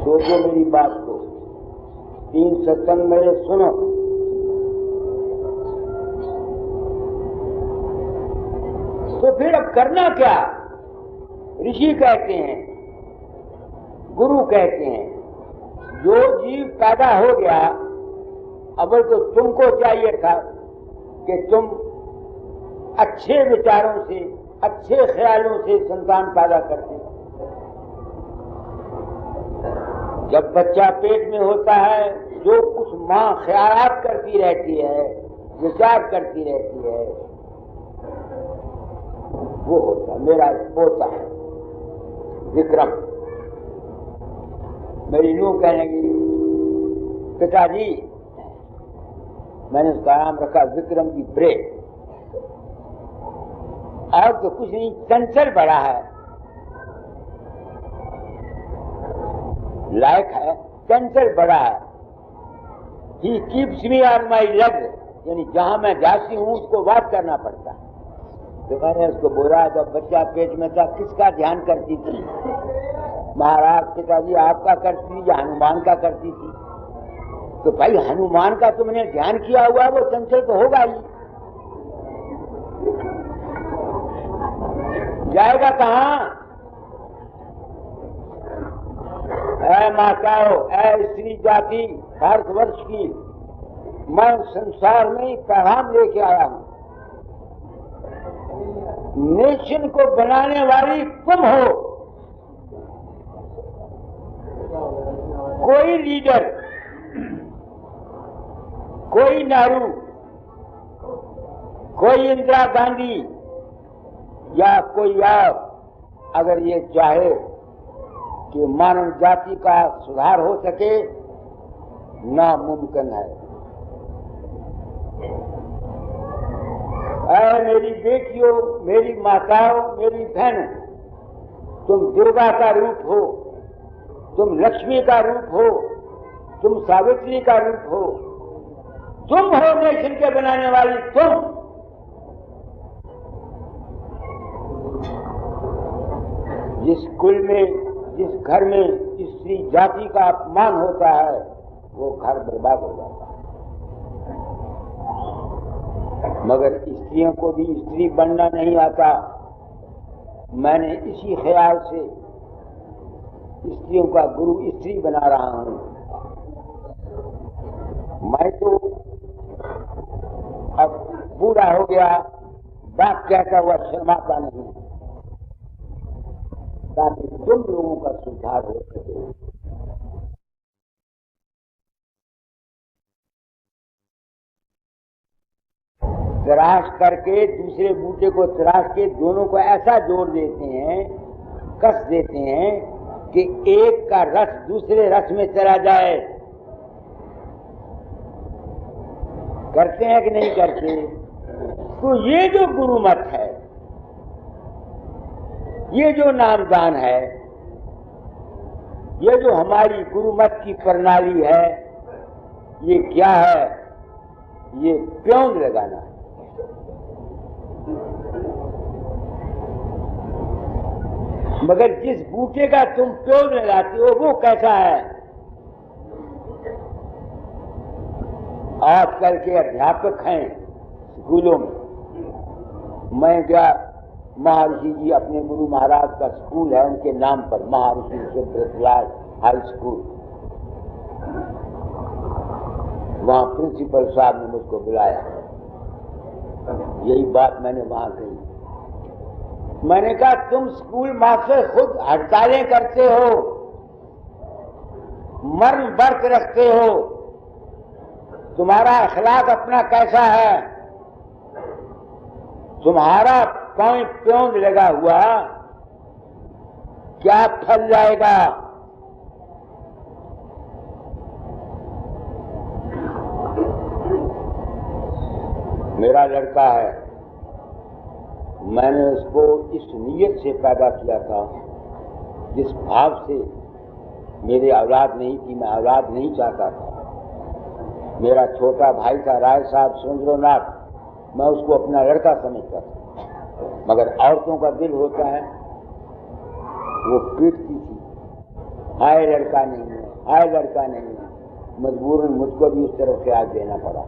सोचो मेरी बात को, 3 सत्संग मेरे सुनो। तो फिर अब करना क्या? ऋषि कहते हैं, गुरु कहते हैं, जो जीव पैदा हो गया, अब तो तुमको चाहिए था कि तुम अच्छे विचारों से, अच्छे ख्यालों से संतान पैदा करते। जब बच्चा पेट में होता है, जो कुछ माँ ख्यालात करती रहती है, विचार करती रहती है, वो होता। मेरा पोता है विक्रम, मेरी नूह कहने लगी, पिताजी, मैंने उसका नाम रखा विक्रम की ब्रेक। और तो कुछ नहीं, चंचल बड़ा है, लायक है, चंचल बड़ा है। He keeps me on my leg, यानी जहां मैं जाती हूं उसको वाद करना पड़ता है। तो मैंने उसको बोला, जब बच्चा पेट में था किसका ध्यान करती थी? महाराज पिताजी आपका करती थी या हनुमान का करती थी? तो भाई हनुमान का तुमने ध्यान किया हुआ, वो चंचल तो होगा ही, जाएगा कहां? ऐ माताओं, ऐ स्त्री जाति भारतवर्ष की, मैं संसार में पैगाम लेके आया हूं। नेशन को बनाने वाली तुम हो। कोई लीडर, कोई नेहरू, कोई इंदिरा गांधी या कोई और अगर ये चाहे कि मानव जाति का सुधार हो सके, नामुमकिन है। ऐ मेरी बेटियों, मेरी माताओं, मेरी बहनों, तुम दुर्गा का रूप हो, तुम लक्ष्मी का रूप हो, तुम सावित्री का रूप हो, तुम हो नेशन के बनाने वाली। तुम जिस कुल में, जिस घर में स्त्री जाति का अपमान होता है, वो घर बर्बाद हो जाता है। मगर स्त्रियों को भी स्त्री बनना नहीं आता, मैंने इसी ख्याल से स्त्रियों का गुरु स्त्री बना रहा हूं। मैं तो अब बूढ़ा हो गया, बात कहता हुआ शर्माता नहीं, ताकि तुम लोगों का सुधार हो सके। तराश करके दूसरे बूटे को तराश के दोनों को ऐसा जोड़ देते हैं, कस देते हैं कि एक का रस दूसरे रस में चला जाए। करते हैं कि नहीं करते? तो ये जो गुरुमत है, ये जो नामदान है, ये जो हमारी गुरुमत की प्रणाली है, ये क्या है? ये प्योंद लगाना है। मगर जिस बूटे का तुम प्योंद लगाते हो वो कैसा है? आजकल के अध्यापक हैं स्कूलों में। मैं गया, महर्षि जी अपने गुरु महाराज का स्कूल है उनके नाम पर, महर्षि सुब्रतलाल हाई स्कूल। वहां प्रिंसिपल साहब ने मुझको बुलाया, यही बात मैंने वहां कही। मैंने कहा तुम स्कूल मास्टर खुद हड़तालें करते हो, मर्म वर्त रखते हो, तुम्हारा अखलाक अपना कैसा है? तुम्हारा पांव प्योंद लगा हुआ क्या फल जाएगा? मेरा लड़का है, मैंने उसको इस नीयत से पैदा किया था, जिस भाव से मेरी औलाद नहीं थी, मैं औलाद नहीं चाहता था। मेरा छोटा भाई था राय साहब सुरेंद्रनाथ, मैं उसको अपना लड़का समझता था। मगर औरतों का दिल होता है, वो पीटती थी, हाय लड़का नहीं है, हाय लड़का नहीं है। मजबूरन मुझको भी उस तरफ से आज देना पड़ा।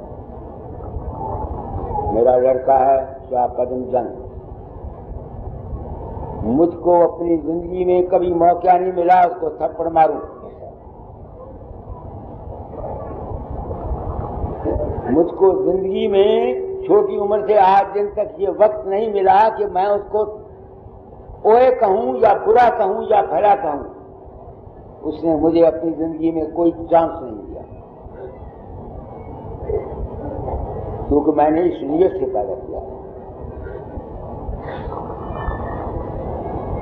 मेरा लड़का है शाह पद्मचंद। मुझको अपनी जिंदगी में कभी मौका नहीं मिला उसको थप्पड़ मारूं। मुझको जिंदगी में छोटी उम्र से आज दिन तक ये वक्त नहीं मिला कि मैं उसको ओए कहूं या बुरा कहूं या भला कहूं। उसने मुझे अपनी जिंदगी में कोई चांस नहीं दिया, क्योंकि मैंने इस नीयत से पैदा किया।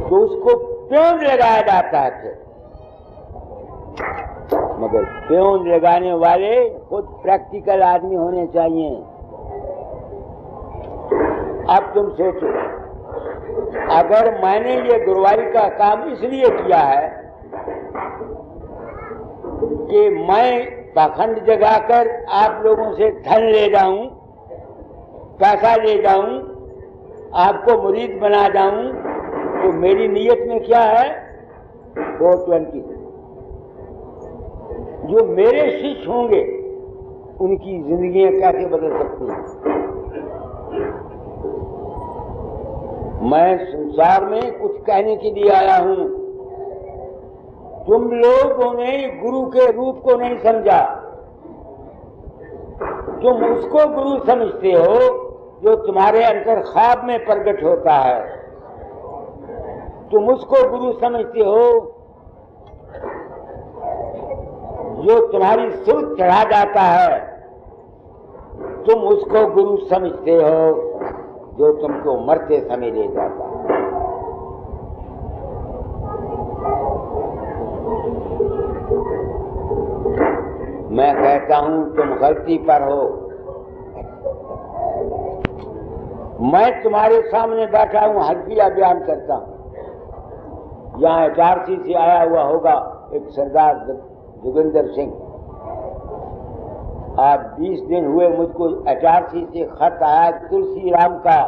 तो उसको प्योंद लगाया जाता है, मगर प्योंद लगाने वाले खुद प्रैक्टिकल आदमी होने चाहिए। अब तुम सोचो, अगर मैंने ये गुरुवारी का काम इसलिए किया है कि मैं पाखंड जगाकर आप लोगों से धन ले जाऊं, पैसा ले जाऊं, आपको मुरीद बना जाऊं, तो मेरी नीयत में क्या है? 420। जो मेरे शिष्य होंगे उनकी जिंदगियां कैसे बदल सकती हैं? मैं संसार में कुछ कहने के लिए आया हूं। तुम लोगों ने गुरु के रूप को नहीं समझा। तुम उसको गुरु समझते हो जो तुम्हारे अंतर ख्वाब में प्रकट होता है। तुम उसको गुरु समझते हो जो तुम्हारी सुर चढ़ा जाता है। तुम उसको गुरु समझते हो जो तुमको मरते समय ले जाता है। मैं कहता हूं तुम गलती पर हो। मैं तुम्हारे सामने बैठा हूं, हल्फिया बयान करता हूं। यहाँ HRC से आया हुआ होगा एक सरदार जोगिंदर सिंह। आज 20 दिन हुए मुझको HRC से खत आया तुलसी राम का।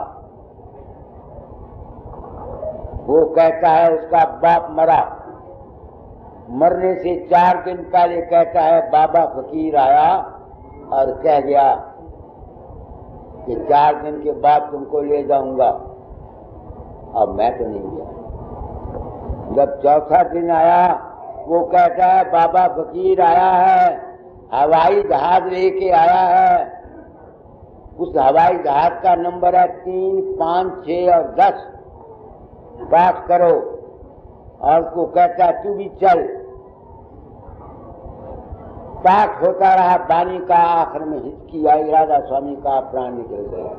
वो कहता है उसका बाप मरा, मरने से 4 दिन पहले कहता है बाबा फकीर आया और कह गया कि 4 दिन के बाद तुमको ले जाऊंगा। अब मैं तो नहीं गया। जब चौथा दिन आया, वो कहता है बाबा फकीर आया है, हवाई जहाज लेके आया है। उस हवाई जहाज का नंबर है 3, 5, 6 और 10, पास करो। और उसको कहता है तू भी चल। पास होता रहा बानी का, आखिर में हिचकी आई, राधा स्वामी का प्राण निकल गया।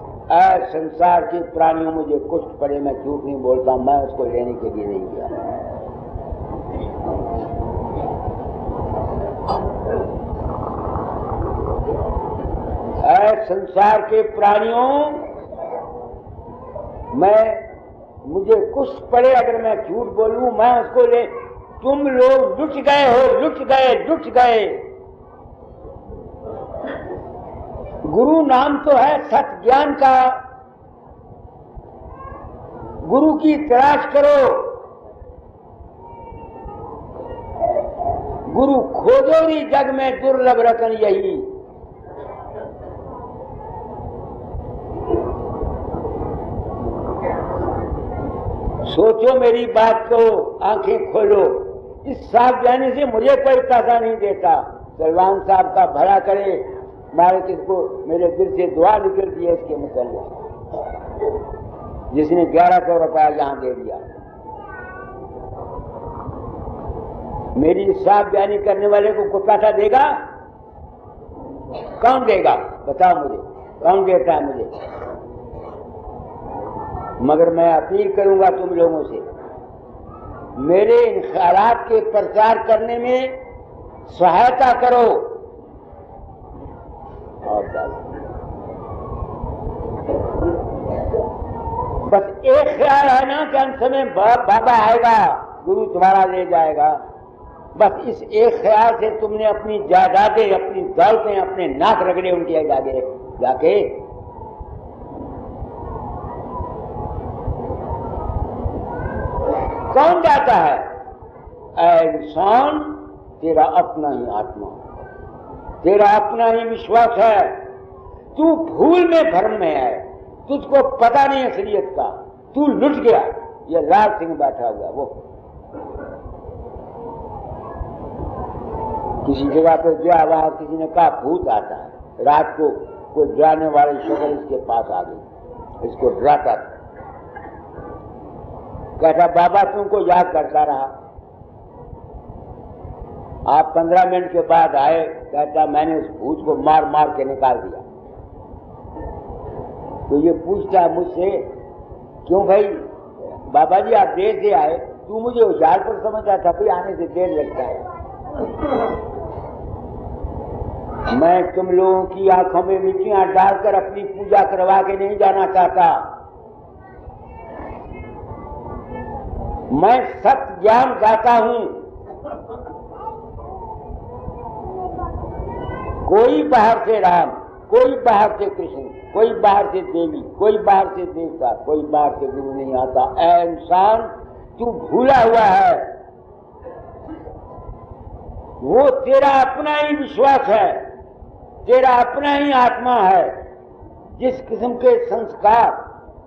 संसार के प्राणियों मुझे कुछ पड़े, मैं झूठ नहीं बोलता, मैं उसको लेने के लिए नहीं गया। संसार के प्राणियों, मुझे कुछ पड़े अगर मैं झूठ बोलूं, मैं उसको ले। तुम लोग लुट गए हो, लुट गए। गुरु नाम तो है सत ज्ञान का। गुरु की तलाश करो, गुरु खोजोरी जग में दुर्लभ रतन यही। सोचो मेरी बात को, आंखें खोलो। इस साफ जाने से मुझे कोई पैसा नहीं देता। सलमान साहब का भला करे, मालिक इसको मेरे दिल से दुआ निकलती है इसके मुताल्लिक, जिसने 1100 रुपया यहां दे दिया। मेरी साफ बयानी करने वाले को कोई पैसा देगा? कौन देगा? बताओ मुझे, कौन देता है मुझे? मगर मैं अपील करूंगा तुम लोगों से, मेरे इन ख्यालात के प्रचार करने में सहायता करो। और बस एक ख्याल है ना कि अंत में बाबा आएगा, गुरु तुम्हारा ले जाएगा। बस इस एक ख्याल से तुमने अपनी जायदादें, अपनी दौलतें, अपने नाक रगड़े उनके आगे जाके। कौन जाता है? ऐ इंसान, तेरा अपना ही आत्मा, तेरा अपना ही विश्वास है। तू भूल में भ्रम में है, तुझको पता नहीं असलियत का, तू लुट गया। ये लाल सिंह बैठा हुआ, वो किसी जगह पर गया, वहां किसी ने कहा भूत आता है। रात को कोई डराने वाली शक्ल इसके पास आ गई, इसको डराता था। कहता बाबा तुमको याद करता रहा। आप 15 मिनट के बाद आए। कहता मैंने उस भूत को मार मार के निकाल दिया। तो ये पूछता है मुझसे, क्यों भाई बाबा जी आप देर से आए? तू मुझे होशियार पर समझता था, भाई आने से देर लगता है। मैं तुम लोगों की आंखों में मिट्टियां डालकर अपनी पूजा करवा के नहीं जाना चाहता। मैं सत्य ज्ञान गाता हूं। कोई बाहर से राम, कोई बाहर से कृष्ण, कोई बाहर से देवी, कोई बाहर से देवता, कोई बाहर से गुरु नहीं आता। ऐ इंसान, तू भूला हुआ है। वो तेरा अपना ही विश्वास है, तेरा अपना ही आत्मा है। जिस किस्म के संस्कार,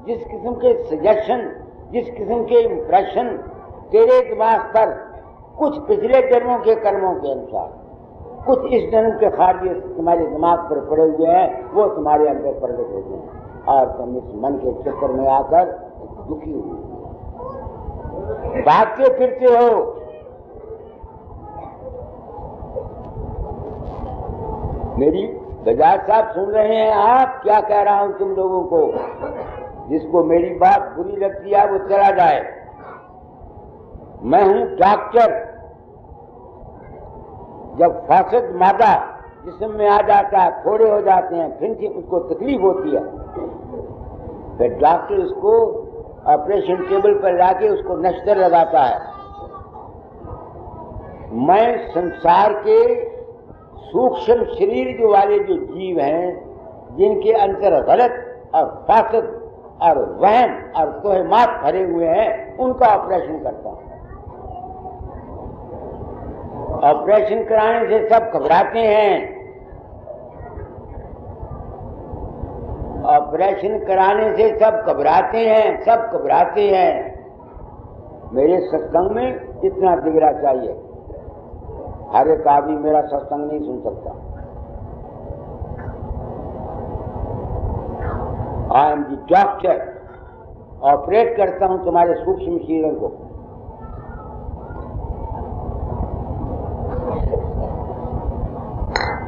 जिस किस्म के सजेशन, जिस किस्म के इंप्रेशन तेरे दिमाग पर कुछ पिछले जन्मों के कर्मों के अनुसार, कुछ इस जन्म के खारिज तुम्हारे दिमाग पर पड़े हुए हैं, वो तुम्हारे अंदर प्रकट होते हैं और तुम इस मन के चक्कर में आकर दुखी हो, भागते फिरते हो। मेरी बजाज साहब सुन रहे हैं आप? क्या कह रहा हूं तुम लोगों को? जिसको मेरी बात बुरी लगती है वो चला जाए। मैं हूं डॉक्टर। जब फासद मादा जिस्म में आ जाता है, फोड़े हो जाते हैं, फिर उसको तकलीफ होती है, फिर डॉक्टर उसको ऑपरेशन टेबल पर लाके उसको नश्तर लगाता है। मैं संसार के सूक्ष्म शरीर जो वाले जो जीव हैं, जिनके अंदर गलत और फासद और वहम और तोहमात भरे हुए हैं, उनका ऑपरेशन करता हूं। ऑपरेशन कराने से सब घबराते हैं। ऑपरेशन कराने से सब घबराते हैं, सब घबराते हैं। मेरे सत्संग में इतना जिगरा चाहिए। हर एक आदमी मेरा सत्संग नहीं सुन सकता। I am the doctor, operate करता हूं तुम्हारे सूक्ष्म शरीरों को।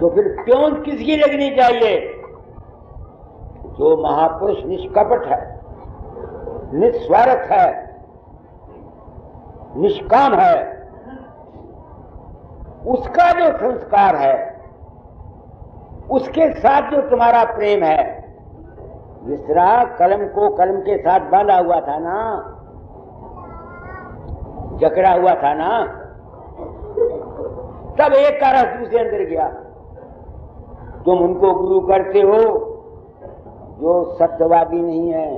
तो फिर क्यों किसकी लगनी चाहिए? जो महापुरुष निष्कपट है, निस्वार्थ है, निष्काम है, उसका जो संस्कार है, उसके साथ जो तुम्हारा प्रेम है, जिस तरह कलम को कलम के साथ बांधा हुआ था ना, जकड़ा हुआ था ना, तब एक का रस दूसरे अंदर गया। तुम उनको गुरु करते हो जो सत्यवादी नहीं है,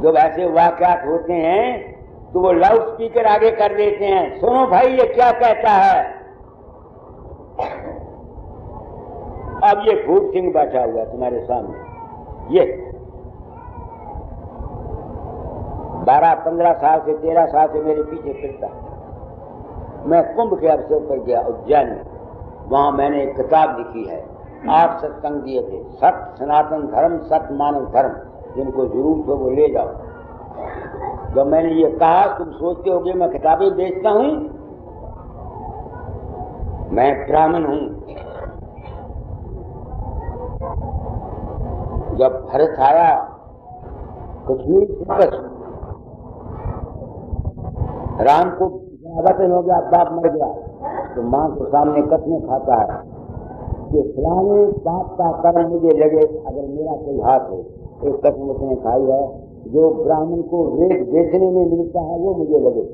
जो ऐसे वाकयात होते हैं तो वो लाउड स्पीकर आगे कर देते हैं, सुनो भाई ये क्या कहता है। अब ये भूप सिंह बैठा हुआ तुम्हारे सामने, ये 12-15 साल से 13 साल से मेरे पीछे फिरता। मैं कुंभ के अवसर पर गया उज्जैन में, वहां मैंने एक किताब लिखी है, 8 सत्संग दिए थे, सत्य सनातन धर्म, सत्य मानव धर्म, जिनको जरूरत हो वो ले जाओ। जब मैंने ये कहा, तुम सोचते होगे मैं किताबें बेचता हूं, मैं ब्राह्मण हूं। जब भरत आया कश्मीर से, राम को वचन हो गया, बाप मर गया, तो मां के सामने कसमें खाता है कि फलाने बाप का कर्म मुझे लगे अगर मेरा कोई हाथ हो। एक कसम उसने खाई है, जो ब्राह्मण को वेद बेचने में मिलता है वो मुझे लगे।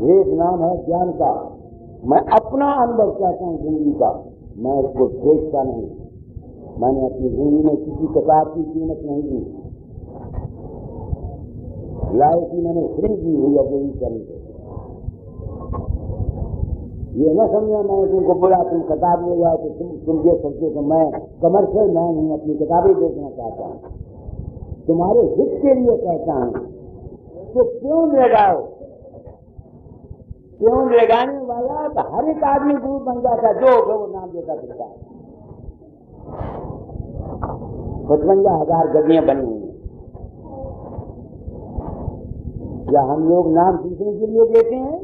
वेद नाम है ज्ञान का। मैं अपना अनुभव कहता हूँ जिंदगी का, मैं उसको बेचता नहीं। मैंने अपनी जिंदगी में किसी किताब की कीमत नहीं दी, लाए की मैंने फ्री दी हुई है देवी करने से। ये न समझो मैंने तुमको बोला तुम किताब ले जाओ तो तुम ये सोचो कि मैं कमर्शियल मैन हूँ, अपनी किताबें बेचना चाहता हूँ। तुम्हारे हित के लिए कहता हूँ तो क्यों लगाओ। क्यों लगाने वाला तो हर एक आदमी गुरु बन जाता, जो वो नाम देता फिरता। 55,000 गड्डियां बनी हुई हैं। क्या हम लोग नाम दूसरे के लिए देते हैं?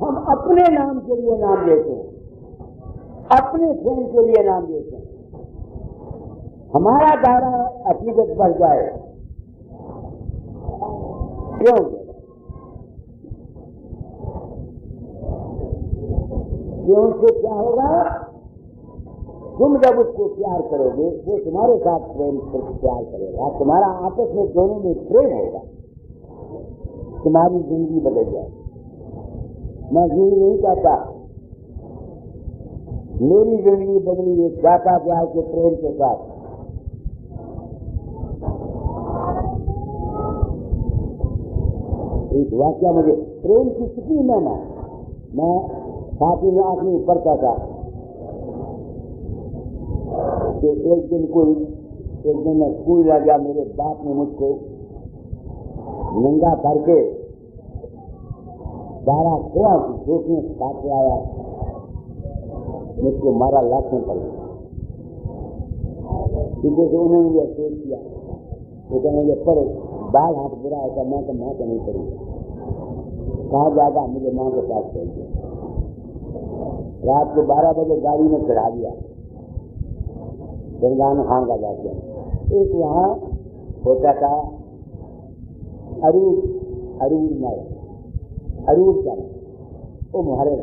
हम अपने नाम के लिए नाम देते हैं, अपने प्रेम के लिए नाम देते हैं। हमारा दायरा हकीकत बढ़ जाए क्यों? क्यों से क्या होगा? तुम जब उसको प्यार करोगे वो तुम्हारे साथ प्यार करेगा, तुम्हारा आपस में दोनों में प्रेम होगा, तुम्हारी जिंदगी बदल जाएगी। मैं यही नहीं चाहता, मेरी जिंदगी बदली एक दाता प्यार के प्रेम के साथ। एक वाक्य मुझे प्रेम की कितनी महिमा। मैं 7वीं में 8वीं में पढ़ता था तो एक दिन मैं स्कूल लग गया, मेरे बाप ने मुझको नंगा करके 12 खोआ की चोटियां काट के आया, मुझको मारा, लाशों पर। जैसे उन्होंने यह सोच किया तो कहने पढ़ो, बाल हाथ बुरा होता, मैं तो मां को नहीं करूंगा। कहा जाएगा, मुझे मां के पास चल गया। रात को 12 बजे गाड़ी में चढ़ा दिया गंगान खान का जाके। एक वहां होता था अरूर चंद, वो मुहरे,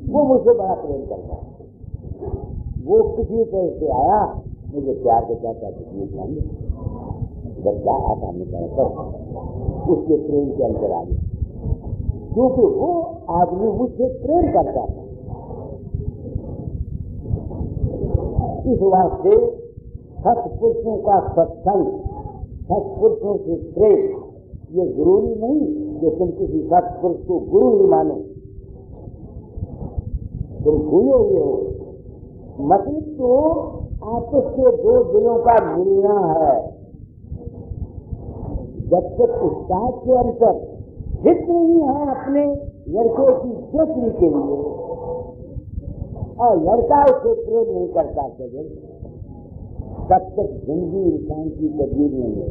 वो मुझसे बड़ा प्रेम करता है। वो किसी तरह से आया, मुझे प्यार के चाहता कितनी चाहिए, बच्चा आता निकल पर उसके प्रेम के अंतर आ गया, क्योंकि वो आदमी मुझसे प्रेम करता था। इस वास्ते सत्पुरुषों का सत्संग, सत्पुरुषों से प्रेम, ये जरूरी नहीं कि तुम किसी सत्पुरुष को गुरु ही मानो, तुम भूले हुए हो। मतलब तो आपस के दो दिलों का मिलना है। जब तक उस्ताद के अंतर हित नहीं है अपने लड़के की बेचने के लिए और लड़का उसे प्रेम नहीं करता सके, तब तक जिंदगी इंसान की तब्दील नहीं है।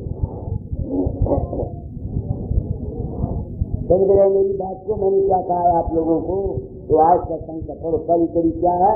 समझ रहे मेरी बात को? मैंने क्या कहा है आप लोगों को? तो आज का संग पढ़ो, कड़ी कड़ी क्या है?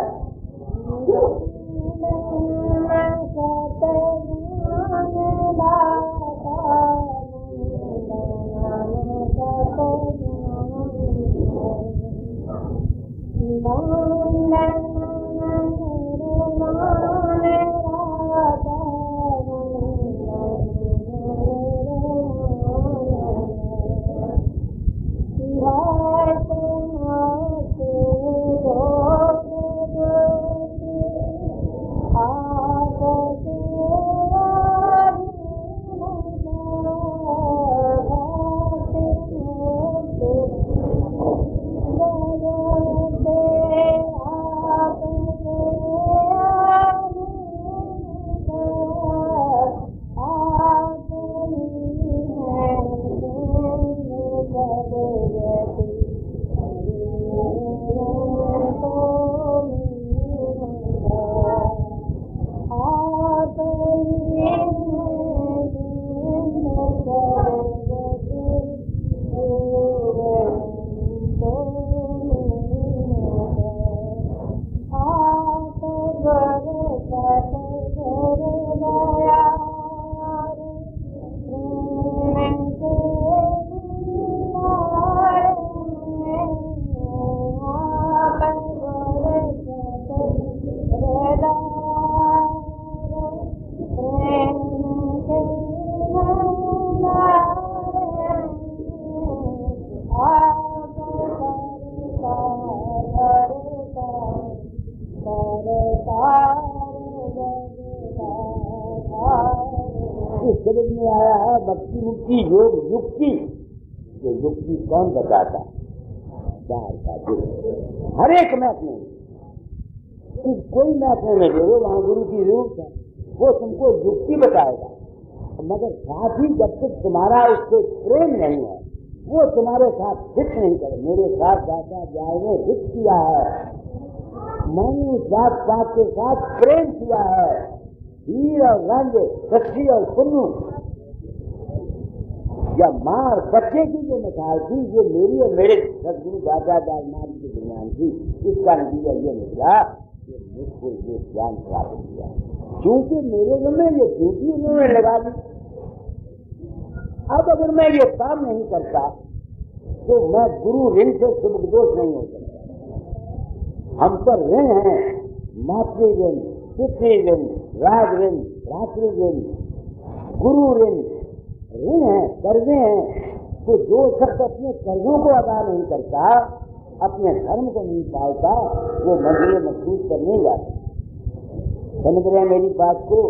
समझ में आया है भक्ति मुक्ति योग युक्ति। जो युक्ति कौन बताता? चार का दिल हर एक महकमे में, कोई महकमे में ले लो वहां गुरु की जरूरत है, वो तुमको युक्ति बताएगा। मगर साथ ही जब तक तुम्हारा उससे प्रेम नहीं है, वो तुम्हारे साथ हित नहीं करे। मेरे साथ दादा जाए ने हित किया है, मैंने उस जात पात के साथ प्रेम किया है। हीर और रंग, सच्ची और पुन्नू, या माँ और बच्चे की जो मिसाल थी, जो मेरी और मेरे सदगुरु दादा दालनाथ के दरमियान थी, इसका नतीजा ये निकला कि मुझको ये ज्ञान प्राप्त किया। क्योंकि मेरे मन में ये ड्यूटी उन्होंने लगा दी। अब अगर मैं ये काम नहीं करता तो मैं गुरु ऋण से सुबकदोष नहीं हो सकता। हम पर ऋण है, मातृ ऋण, पितृ ऋण, राज ऋण, रात्रि ऋण, गुरु ऋण, ऋण है, कर्जे हैं। तो जो शख्स अपने कर्जों को अदा नहीं करता, अपने धर्म को नहीं पालता, वो मंजिल महसूस कर नहीं जाता। समझ रहे हैं मेरी बात को?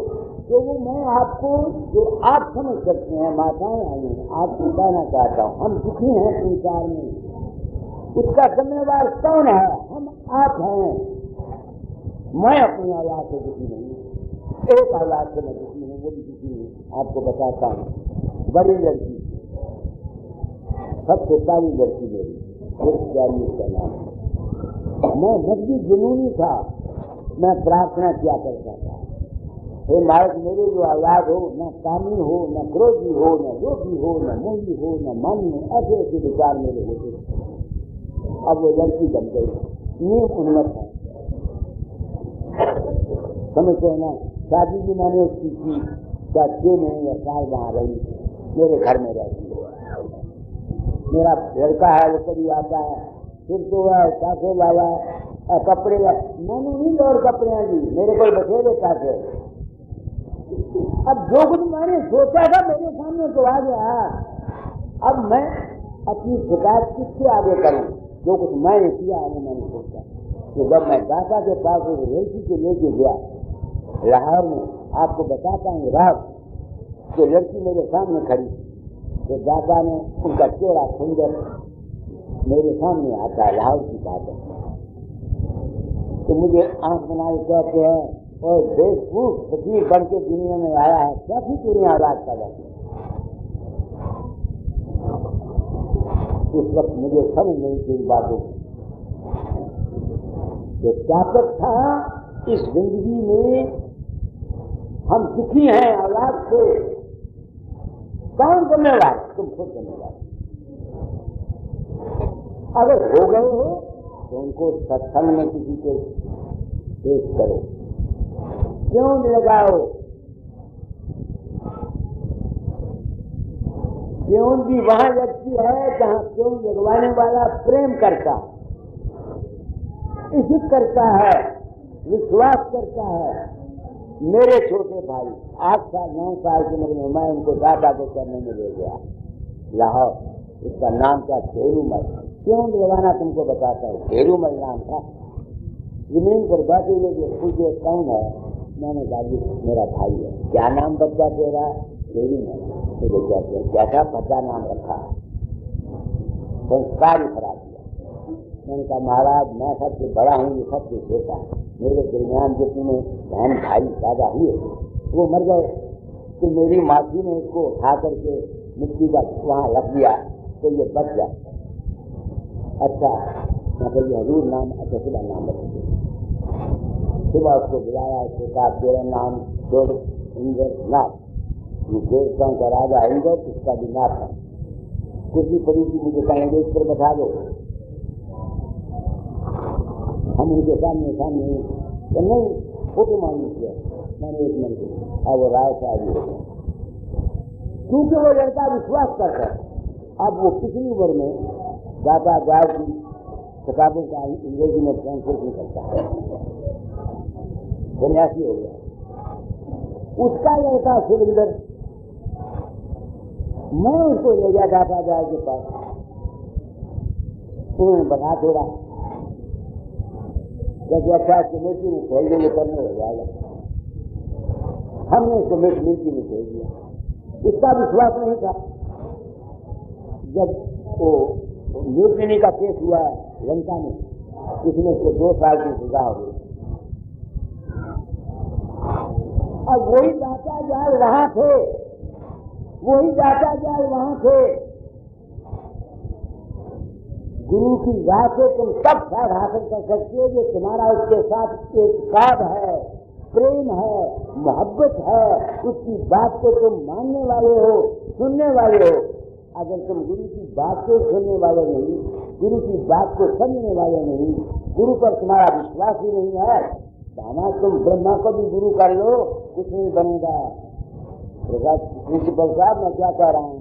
तो वो मैं आपको, जो आप समझ सकते हैं, माताएं आई हैं, आपको कहना चाहता हूँ, हम दुखी हैं संसार में, उसका जिम्मेवार कौन है? हम आप हैं। मैं अपनी औलाद से दुखी नहीं, एक औलाद से मैं दुखी हूँ, वो भी दुखी हूँ। आपको बताता हूँ, बड़ी लड़की, सबसे पहली लड़की मेरी, का नाम। मैं मजबूत जुनूनी था, मैं प्रार्थना किया करता था, हे मालिक मेरे जो औलाद हो, न कामी हो, न क्रोधी हो, न लोभी हो, न मोही हो, न मन हो, ऐसे ऐसे विचार मेरे होते। अब वो लड़की बन गई, नीम उन्नत है, समझते ना। शादी भी मैंने उसकी की, क्या 6 महीने या साल वहां रही, मेरे घर में रहती है। मेरा लड़का है, वो कभी आता है, फिर तो वह पैसे लाया, कपड़े लाया, मैंने नहीं और कपड़े दी, मेरे को बथेरे पैसे। अब जो कुछ मैंने सोचा था मेरे सामने तो आ गया। अब मैं अपनी शिकायत किससे आगे करूं? जो कुछ मैंने किया है मैंने सोचा। तो जब मैं दादा के पास उस लड़की को लेके गया लाहौर में, आपको बताता हूँ रात, तो लड़की मेरे सामने खड़ी, तो दादा ने उनका चेहरा सुंदर मेरे सामने आता है, लाहौर की बात है। तो मुझे आंख बनाए कहते हैं, और बेवकूफ फकीर बन के दुनिया में आया है, कैसी दुनिया औलाद का जाती। उस वक्त मुझे समझ नहीं थी बातों की। तो ताकत था इस जिंदगी में हम दुखी हैं औलाद से, कौन जिम्मेवार? तुम खुद जिम्मेवार। अगर हो गए हो तो उनको सत्संग में किसी को पेश करो, क्यों लगाओ? क्यों भी वहां लगती है जहां क्यों लगवाने वाला प्रेम करता है, इज्जत करता है, विश्वास करता है। मेरे छोटे भाई 8 साल 9 साल की उम्र में मैं उनको दादा के करने में ले गया लाहौर। उसका नाम था घेरूमल। क्यों लगवाना तुमको बताता हूँ। घेरूमल नाम था। जमीन पर बैठे हुए जो पूछे कौन है, मैंने कहा जी मेरा भाई है। क्या नाम बच्चा तेरा? घेरूमल। मुझे कहते हैं कैसा भद्दा नाम रखा, संस्कार ही खराब किया। मैंने कहा महाराज मैं सबसे बड़ा हूँ, ये सबसे छोटा है। मेरे दरमियान जितने बहन भाई पैदा हुए वो मर गए, तो मेरी मासी ने इसको उठा करके मिट्टी का वहाँ रख दिया तो ये बच गया। अच्छा मैं कही हजूर नाम, अच्छा सुबह नाम रखेंगे। सुबह उसको बुलाया, उसको कहा तेरा नाम जोड़ इंद्र नाथ, ये देवताओं का राजा इंद्र, उसका भी नाथ है। कुर्सी पड़ी थी, मुझे कहेंगे इस पर बैठा दो। हम उनके सामने तो नहीं फोटो मांगी किया मैंने एक मन को, अब वो राय साहब हो गया क्योंकि वो लड़का विश्वास करता है। अब वो पिछली उम्र में दादा गाय की किताबों का अंग्रेजी में ट्रांसलेशन करता है, सन्यासी हो गया। उसका लड़का सुरेंद्र, मैं उसको ले गया दादा गाय के पास, उन्होंने बना छोड़ा। जैसे अच्छा कमेटी में भेज देंगे करने हो जाएगा। हमने उसको मिट्टी में भेज दिया। उसका विश्वास नहीं था। जब वो म्यूटनी का केस हुआ लंका में, उसमें उसको 2 साल की सजा हो गई। अब वही दाता जाल वहां थे, वही दाता जाल वहां थे। गुरु की राह से तुम सब फल हासिल कर सकते हो जो तुम्हारा उसके साथ एक साथ है, प्रेम है, मोहब्बत है, उसकी बात को तुम मानने वाले हो, सुनने वाले हो। अगर तुम गुरु की बात को सुनने वाले नहीं, गुरु की बात को समझने वाले नहीं, गुरु पर तुम्हारा विश्वास ही नहीं है, तो हमारा तुम ब्रह्मा को भी गुरु कर लो, कुछ नहीं बनेगा। प्रिंसिपल साहब मैं क्या कह रहा हूँ,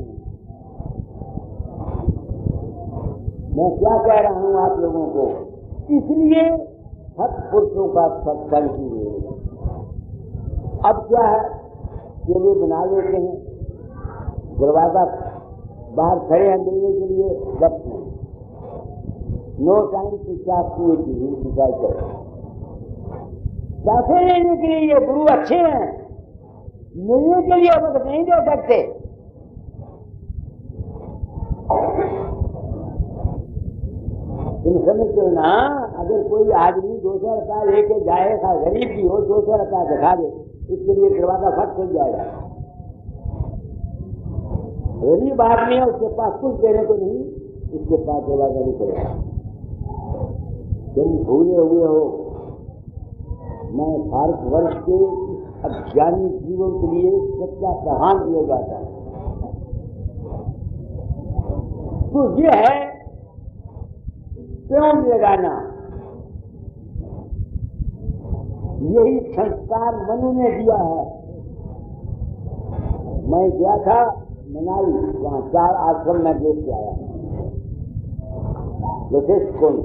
मैं क्या कह रहा हूं आप लोगों को। इसलिए सत्पुरुषों का सत्संग कीजिए। अब क्या है, ये भी बना लेते हैं, दरवाजा बाहर खड़े हैं देने के लिए, वक्त नहीं, no time to stop to decide करो। पैसे लेने के लिए ये गुरु अच्छे हैं, मिलने के लिए वक्त नहीं दे सकते। तुम समझते हो ना, अगर कोई आदमी 200 रुपया लेके जाएगा, गरीब भी हो, 200 रुपया दिखा दे, इसके लिए दरवाजा फट खुल जाएगा। गरीब आदमी है, उसके पास कुछ देने को नहीं, उसके पास दरवाजा नहीं खुलेगा। तुम भूले हुए हो, मैं भारतवर्ष के अज्ञानी जीवों के लिए सच्चा प्रधान दिया जाता है। तो ये है प्रेम लगाना। यही संस्कार मनु ने दिया है। मैं गया था मनाली, वहां 4 आश्रम में देख के आया। वशिष्ठ कुंड,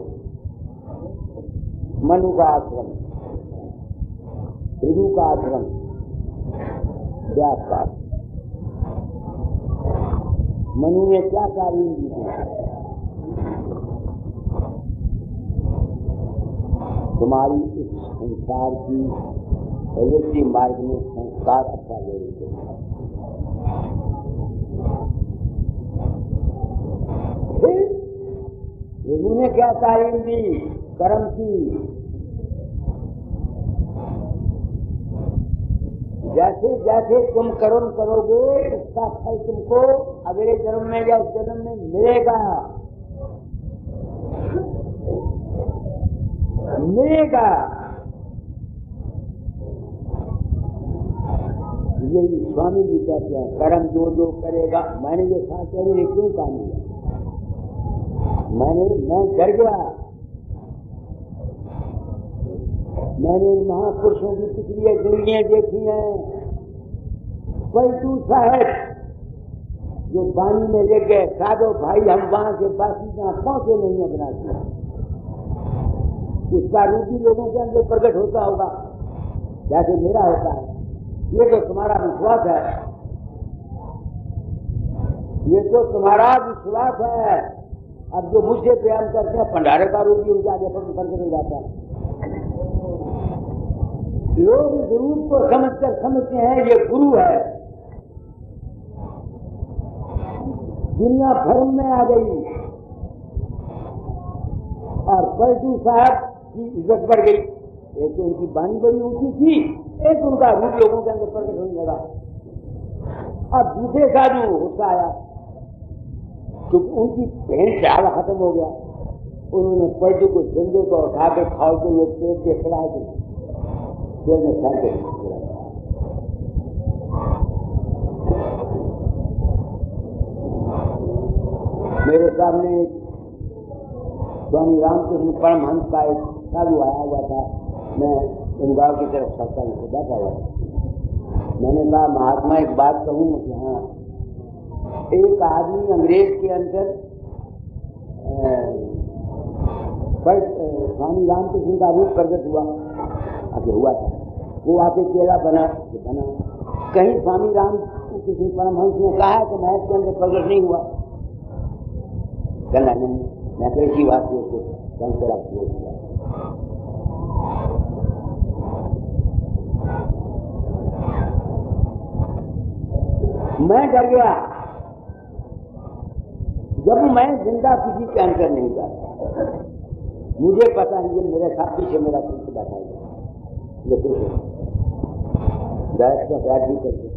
मनु का आश्रम, भृगु का आश्रम, व्यास का। मनु ने क्या तालीम दी थी, तुम्हारी इस संसार की प्रवृत्ति मार्ग में संस्कार अच्छा ले रहे। फिर प्रभु ने क्या तालीम दी, कर्म की। जैसे जैसे तुम कर्म करोगे उसका फल तुमको अगले जन्म में या इस जन्म में मिलेगा मिलेगा। यही स्वामी जी कहते हैं, कर्म जो जो करेगा। मैंने जो साथ ने क्यों काम लिया, मैं डर गया। मैंने महापुरुषों की पिछली जिंदगियां देखी हैं। पलटू साहब जो पानी में ले गए, साधो भाई हम वहां के बाकी जहां पहुंचे नहीं अपना दिया, उसका रूपी लोगों के अंदर प्रकट होता होगा जैसे मेरा होता है। ये तो तुम्हारा विश्वास है, ये तो तुम्हारा विश्वास है। अब जो मुझसे प्रेम करते हैं भंडारे का रूप भी उनके आगे प्रकट हो जाता है। लोग इस रूप को समझकर समझते हैं ये गुरु है। दुनिया भ्रम में आ गई और पलटू साहब की इज्जत बढ़ गई। एक तो उनकी वाणी बड़ी ऊंची थी, एक उनका रूप लोगों के अंदर प्रकट होने लगा। अब दूसरे साधु उसका आया क्योंकि उनकी पहन से आवा खत्म हो गया। उन्होंने पलटू को जिंदे को उठाकर खाओते हुए पेट के खिलाए थे, पेट में खा के मेरे सामने स्वामी रामकृष्ण परमहंस का एक साधु आया हुआ था। मैं इंदौर की तरफ सत्संग को बैठा हुआ था। मैंने कहा महात्मा एक बात कहूँ कि हाँ, एक आदमी अंग्रेज के अंदर स्वामी रामकृष्ण का रूप प्रकट हुआ आगे हुआ था। वो आके चेहरा बना कहीं स्वामी रामकृष्ण परमहंस ने कहा कि मैं इसके अंदर प्रकट नहीं हुआ। कहना नहीं, मैं कैसी बात थी उसको कहीं तरह किया। मैं डर गया जब मैं जिंदा किसी के अंदर नहीं जाता। मुझे पता नहीं है मेरे साथ पीछे मेरा कुछ बैठा है, लेकिन बैठ का बैठ भी करके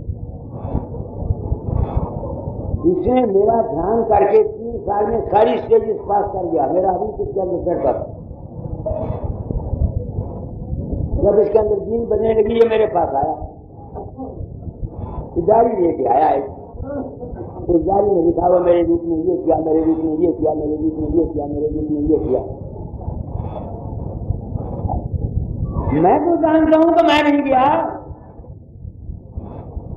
इसने मेरा ध्यान करके 3 साल में सारी स्टेजेस पास कर गया। मेरा अभी इसके अंदर चढ़ता था। जब इसके अंदर दिन बजने लगी ये मेरे पास आया, जारी लेके आया है। तो जारी में लिखा हुआ मेरे रूप में ये किया, मेरे रूप में ये किया, मेरे रूप में ये किया, मेरे रूप में ये किया। मैं तो जानता हूं कि मैं नहीं किया।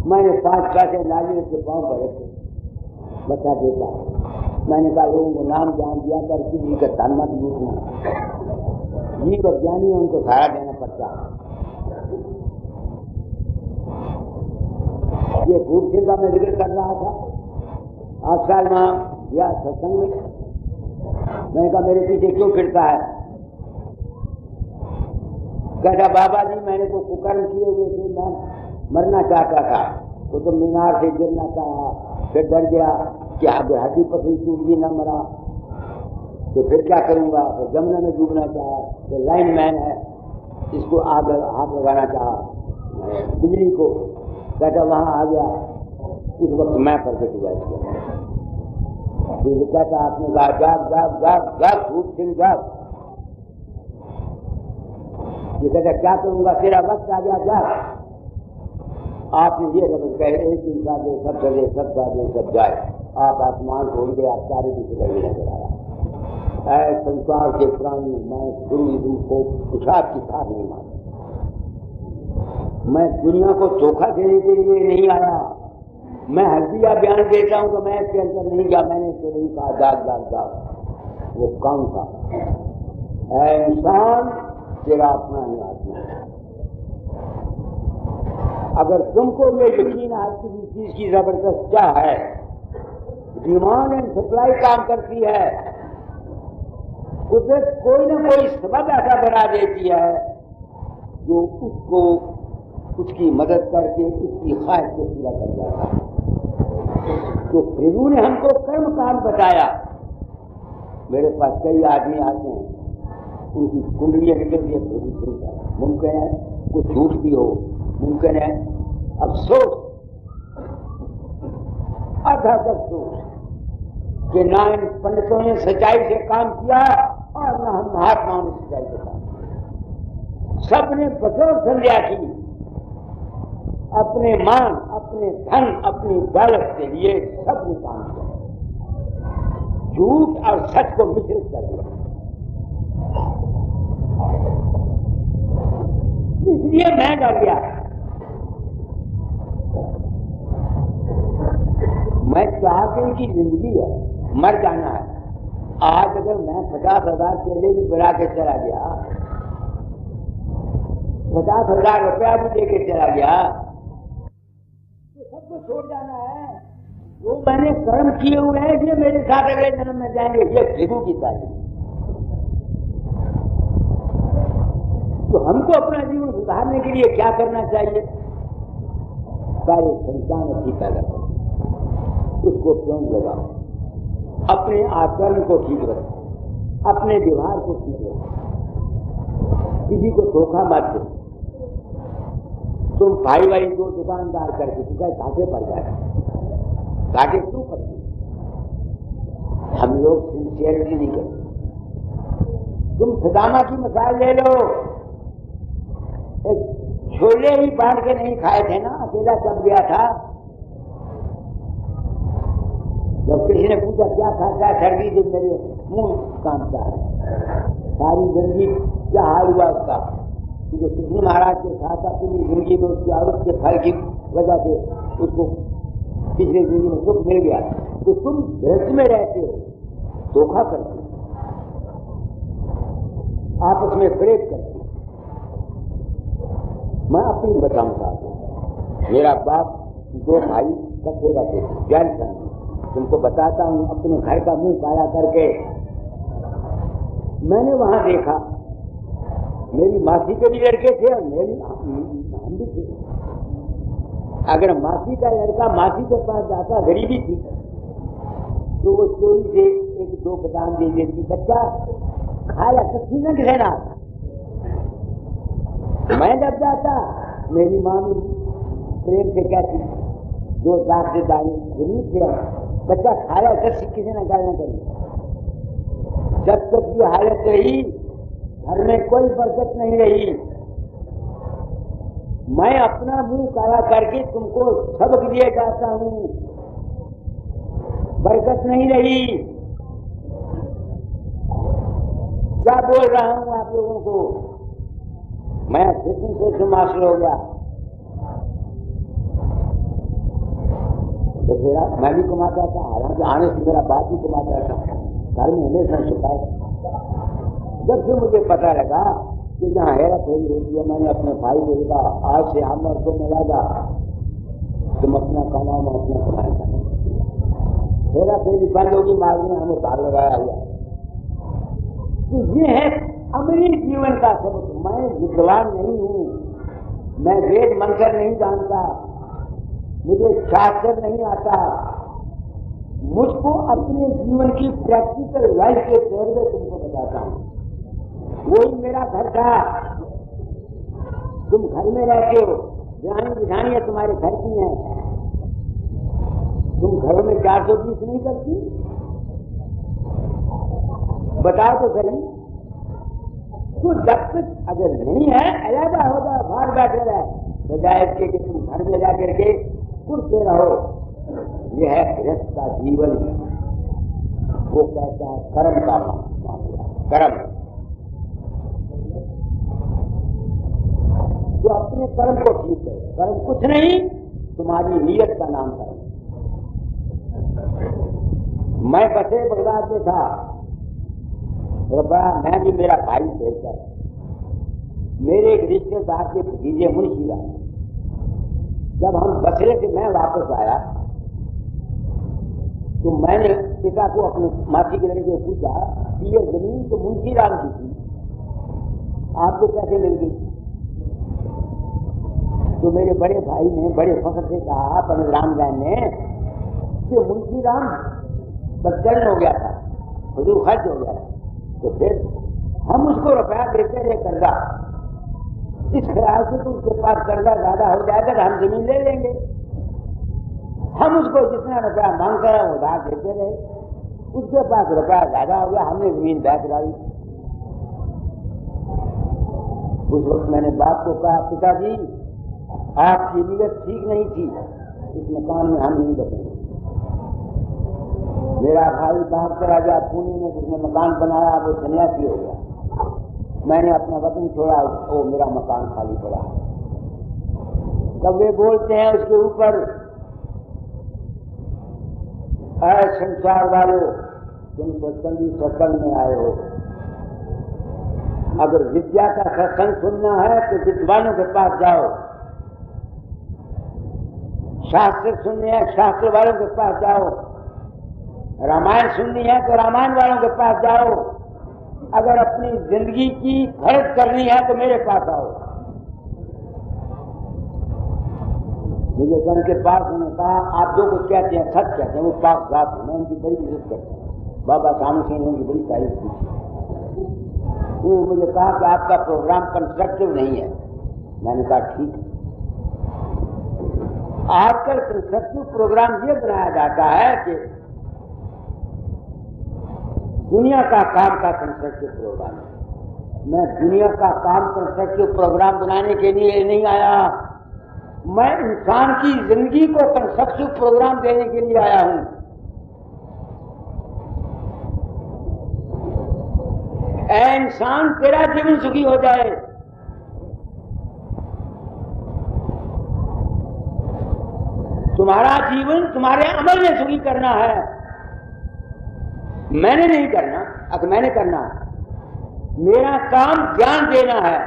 मैंने 5 पैसे नाली के पांव पर रखे, बता देता। मैंने कहा लोगों को नाम ज्ञान दिया कर किसी का धन मत लूटना। जीव ज्ञानी है, उनको सहारा देना पड़ता है। ये भूप सिंह का मैं जिक्र कर रहा था। 8 साल वहां गया सत्संग में। मैंने कहा मेरे पीछे क्यों फिरता है? कहता बाबा जी मैंने तो कुकर्म किए हुए थे, मैं मरना चाहता था तो मीनार से गिरना चाहा, फिर डर गया कि हड्डी पसली टूट गई, न मरा तो फिर क्या करूंगा। फिर जमुना में डूबना चाहा, फिर लाइन मैन है, इसको आग लगाना चाहा बिजली को। कहता वहां आ गया, उस वक्त मैं प्रकट हुआ। कहता आपने कहा जाग जाग जाग जाग भूप सिंह जाग। ये कहता क्या करूंगा, तेरा वक्त आ गया जाग। आपने ये समझ कहे एक दिन का दे सब चले, सब जागे सब जाए। आप आसमान खोल गए, आप सारे भी नहीं नजर आया। संसार के प्राणी मैं गुरु को पिछाद की खार नहीं मानता। मैं दुनिया को धोखा देने के लिए नहीं आया। मैं हल्दिया बयान देता हूं तो मैं इसके अंदर नहीं गया। मैंने तो नहीं कहा जाग जाग जाग। वो कौन था? इंसान तेरा अपना ही आदमी। अगर तुमको ये यकीन आज किसी चीज की जबरदस्त क्या है, डिमांड एंड सप्लाई काम करती है। कुदरत कोई ना कोई सबब ऐसा बना देती है जो उसको उसकी मदद करके उसकी ख्वाहिश को पूरा कर जाता है। तो प्रभु ने हमको कर्म कांड बताया। मेरे पास कई आदमी आते हैं, उनकी कुंडलियां निकलती है प्रभु से। मुमकिन है कुछ झूठ भी हो, मुमकिन है अफसोस, अथक अफसोस कि ना इन पंडितों ने सच्चाई से काम किया और ना हम महात्माओं ने सच्चाई से काम किया। सबने कठोर संध्या की, अपने मान, अपने धन, अपनी दौलत के लिए सबने काम किया, झूठ और सच को मिश्रित कर दिया। इसलिए मैं डर गया। मैं 4 दिन की जिंदगी है, मर जाना है। आज अगर मैं 50,000 चेले भी बना के चला गया, 50,000 रुपया भी देके चला गया, तो सबको छोड़ जाना है। वो मैंने कर्म किए हुए हैं, ये मेरे साथ अगले जन्म में जाएंगे, ये भृगु की तालीम। तो हमको अपना जीवन सुधारने के लिए क्या करना चाहिए? सारे संतान अच्छी पैदा करो, उसको प्रेम लगाओ, अपने आचरण को ठीक रखो, अपने व्यवहार को ठीक रखो, किसी को धोखा मत दो। तुम भाई को दुकानदार करके तुमका घाटे पड़ जाए, घाटे क्यों पड़ते? हम लोग सिंसियरिटी नहीं करते। तुम सदामा की मिसाल ले लो, एक छोले ही बांट के नहीं खाए थे ना, अकेला कब गया था। जब किसी ने पूछा क्या खाता है, सर्दी से मेरे मुंह कांपता है, सारी जिंदगी क्या हाल हुआ उसका, क्योंकि कृष्ण महाराज के साथ अपनी जिंदगी में उसकी औरत के फल की वजह से उसको पिछले जिंदगी में सुख मिल गया। तो तुम भेष में रहते हो, धोखा करते हो, आपस में प्रेम करते हो। मैं अपनी बताऊं साहब, मेरा बाप 2 भाई इकट्ठे रहते थे, जैन फैमिली। तुमको बताता हूं अपने घर का मुंह काला करके। मैंने वहां देखा, मेरी मासी के भी लड़के थे और हम भी थे। अगर मासी का लड़का मासी के पास जाता, गरीबी थी, तो वो चोरी से 1-2 बादाम दे देती, बच्चा खा ला, सच्ची न रहना आता। मैं जब जाता, मेरी माँ प्रेम से कहती, 2 लाख से दानी गरीब थे, बच्चा खा ला, सच किसी ने गाल न करी। जब तक ये हालत रही, घर में कोई बरकत नहीं रही। मैं अपना मुंह काला करके तुमको सबक दिए जाता हूं, बरकत नहीं रही। क्या बोल रहा हूं आप लोगों को? मैं फिर मास्टर हो गया, तो फिर मैं भी कमाता था, हालांकि आने से मेरा बाप भी कमाता था, घर में हमेशा शिकायत। जब से मुझे पता लगा कि जहाँ हेरा फेरी होती है, मैंने अपने भाई को कहा, आज से हम और को मिलागा, तुम अपना कमाओ, मैं अपना कमाया करें। हेरा फेरी बंद होगी, मार्ग में हमें भाग लगाया हुआ। तो ये है अमली जीवन का सबक। मैं विद्वान नहीं हूँ, मैं वेद मंत्र नहीं जानता, मुझे शास्त्र नहीं आता। मुझको अपने जीवन की प्रैक्टिकल लाइफ के तौर में तुमको बताता हूँ। वही मेरा घर था, तुम घर में रहते हो, विधानियां तुम्हारे घर की हैं, तुम घरों में 420 नहीं करती? बताओ तो सही। तो जब तक अगर नहीं है, अलहदा होगा, बाहर बैठे रहे, बजाय इसके कि तुम घर में जाकर के कुर्ते रहो। यह है गृहस्थ का जीवन, वो कहता है कर्म का मामला, कर्म। तो अपने कर्म को ठीक है, कर्म कुछ नहीं, तुम्हारी नीयत का नाम कर्म। मैं बसे बगदाद में था, मैं भी मेरा भाई बेहतर, मेरे एक रिश्तेदार के भतीजे मुंशी राम, जब हम बसरे से मैं वापस आया तो मैंने पिता को अपने मासी के लड़के को पूछा कि ये जमीन तो मुंशी राम की थी, आपको कैसे मिल गई? तो मेरे बड़े भाई ने बड़े फख्र से कहा, पंडित रामदान ने, कि मुंशी राम बदचलन हो गया था, हुजूर खर्च हो गया था, तो फिर हम उसको रुपया देते रहे कर्जा, इस ख्याल से तो उसके पास कर्जा ज्यादा हो जाएगा तो हम जमीन ले लेंगे। हम उसको जितना रुपया मांगते हैं उधार देते रहे, उसके पास रुपया ज्यादा हो गया, हमने जमीन बेच डाली। उस वक्त मैंने बाप को कहा, पिताजी आपकी नीयत ठीक नहीं थी, इस मकान में हम नहीं बचेंगे। मेरा भाई बाहर चला गया पुणे में, जिसने मकान बनाया वो सन्यासी हो गया। मैंने अपना वतन छोड़ा, वो मेरा मकान खाली पड़ा। तब वे बोलते हैं उसके ऊपर, संसार वालों तुम सत्संग में आए हो, अगर विद्या का सत्संग सुनना है तो विद्वानों के पास जाओ, शास्त्र सुनने हैं शास्त्र वालों के पास जाओ, रामायण सुननी है तो रामायण वालों के पास जाओ, अगर अपनी जिंदगी की खर्च करनी है तो मेरे पास आओ। मुझे जन के पास उन्होंने कहा, आप जो कुछ कहते हैं सच कहते हैं, वो पाक बात है, मैं उनकी बड़ी इज्जत करता हूँ। बाबा सामू सिंह ने उनकी बड़ी तारीफ की। वो मुझे कहा कि आपका प्रोग्राम कंस्ट्रक्टिव नहीं है। मैंने कहा ठीक है। आजकल कंस्ट्रक्टिव प्रोग्राम ये बनाया जाता है कि दुनिया का काम का कंस्ट्रक्टिव प्रोग्राम है। मैं दुनिया का काम कंस्ट्रक्टिव प्रोग्राम बनाने के लिए नहीं आया, मैं इंसान की जिंदगी को कंस्ट्रक्टिव प्रोग्राम देने के लिए आया हूं। ऐ इंसान, तेरा जीवन सुखी हो जाए, तुम्हारा जीवन तुम्हारे अमल में सुखी करना है, मैंने नहीं करना। अगर मैंने करना है, मेरा काम ज्ञान देना है,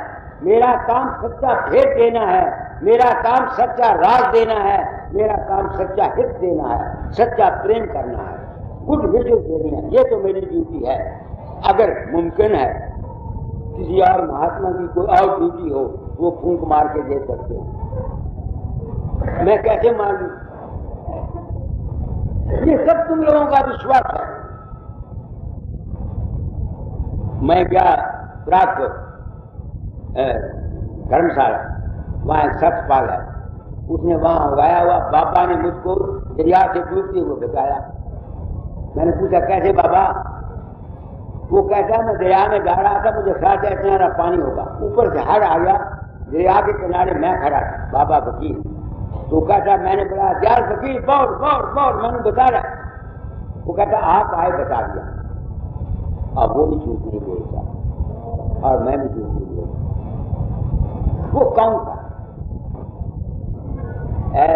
मेरा काम सच्चा भेद देना है, मेरा काम सच्चा राज देना है, मेरा काम सच्चा हित देना है, सच्चा प्रेम करना है, गुड विशेष देनी है। ये तो मेरी ड्यूटी है। अगर मुमकिन है किसी और महात्मा की कोई और ड्यूटी हो, वो फूंक मार के दे सकते हैं, मैं कैसे मान लूं? ये सब तुम लोगों का विश्वास है। मैं गया प्राप्त धर्मशाला, वहां एक सतपाल है, उसने वहां उगाया हुआ बाबा ने मुझको दरिया से डूबते हुए बचाया। मैंने पूछा कैसे बाबा? वो कहता मैं दरिया में जा रहा था, मुझे ख्याल था इतना पानी होगा, ऊपर से हड़ आ गया, दरिया के किनारे मैं खड़ा था, बाबा वकील। तो कहता मैंने बोला यार वकील बहुत बहुत बहुत, मैंने बता रहा। वो कहता आप आए बता दिया। अब वो भी झूठ नहीं बोलता और मैं भी झूठ नहीं बोलता। वो कौन था?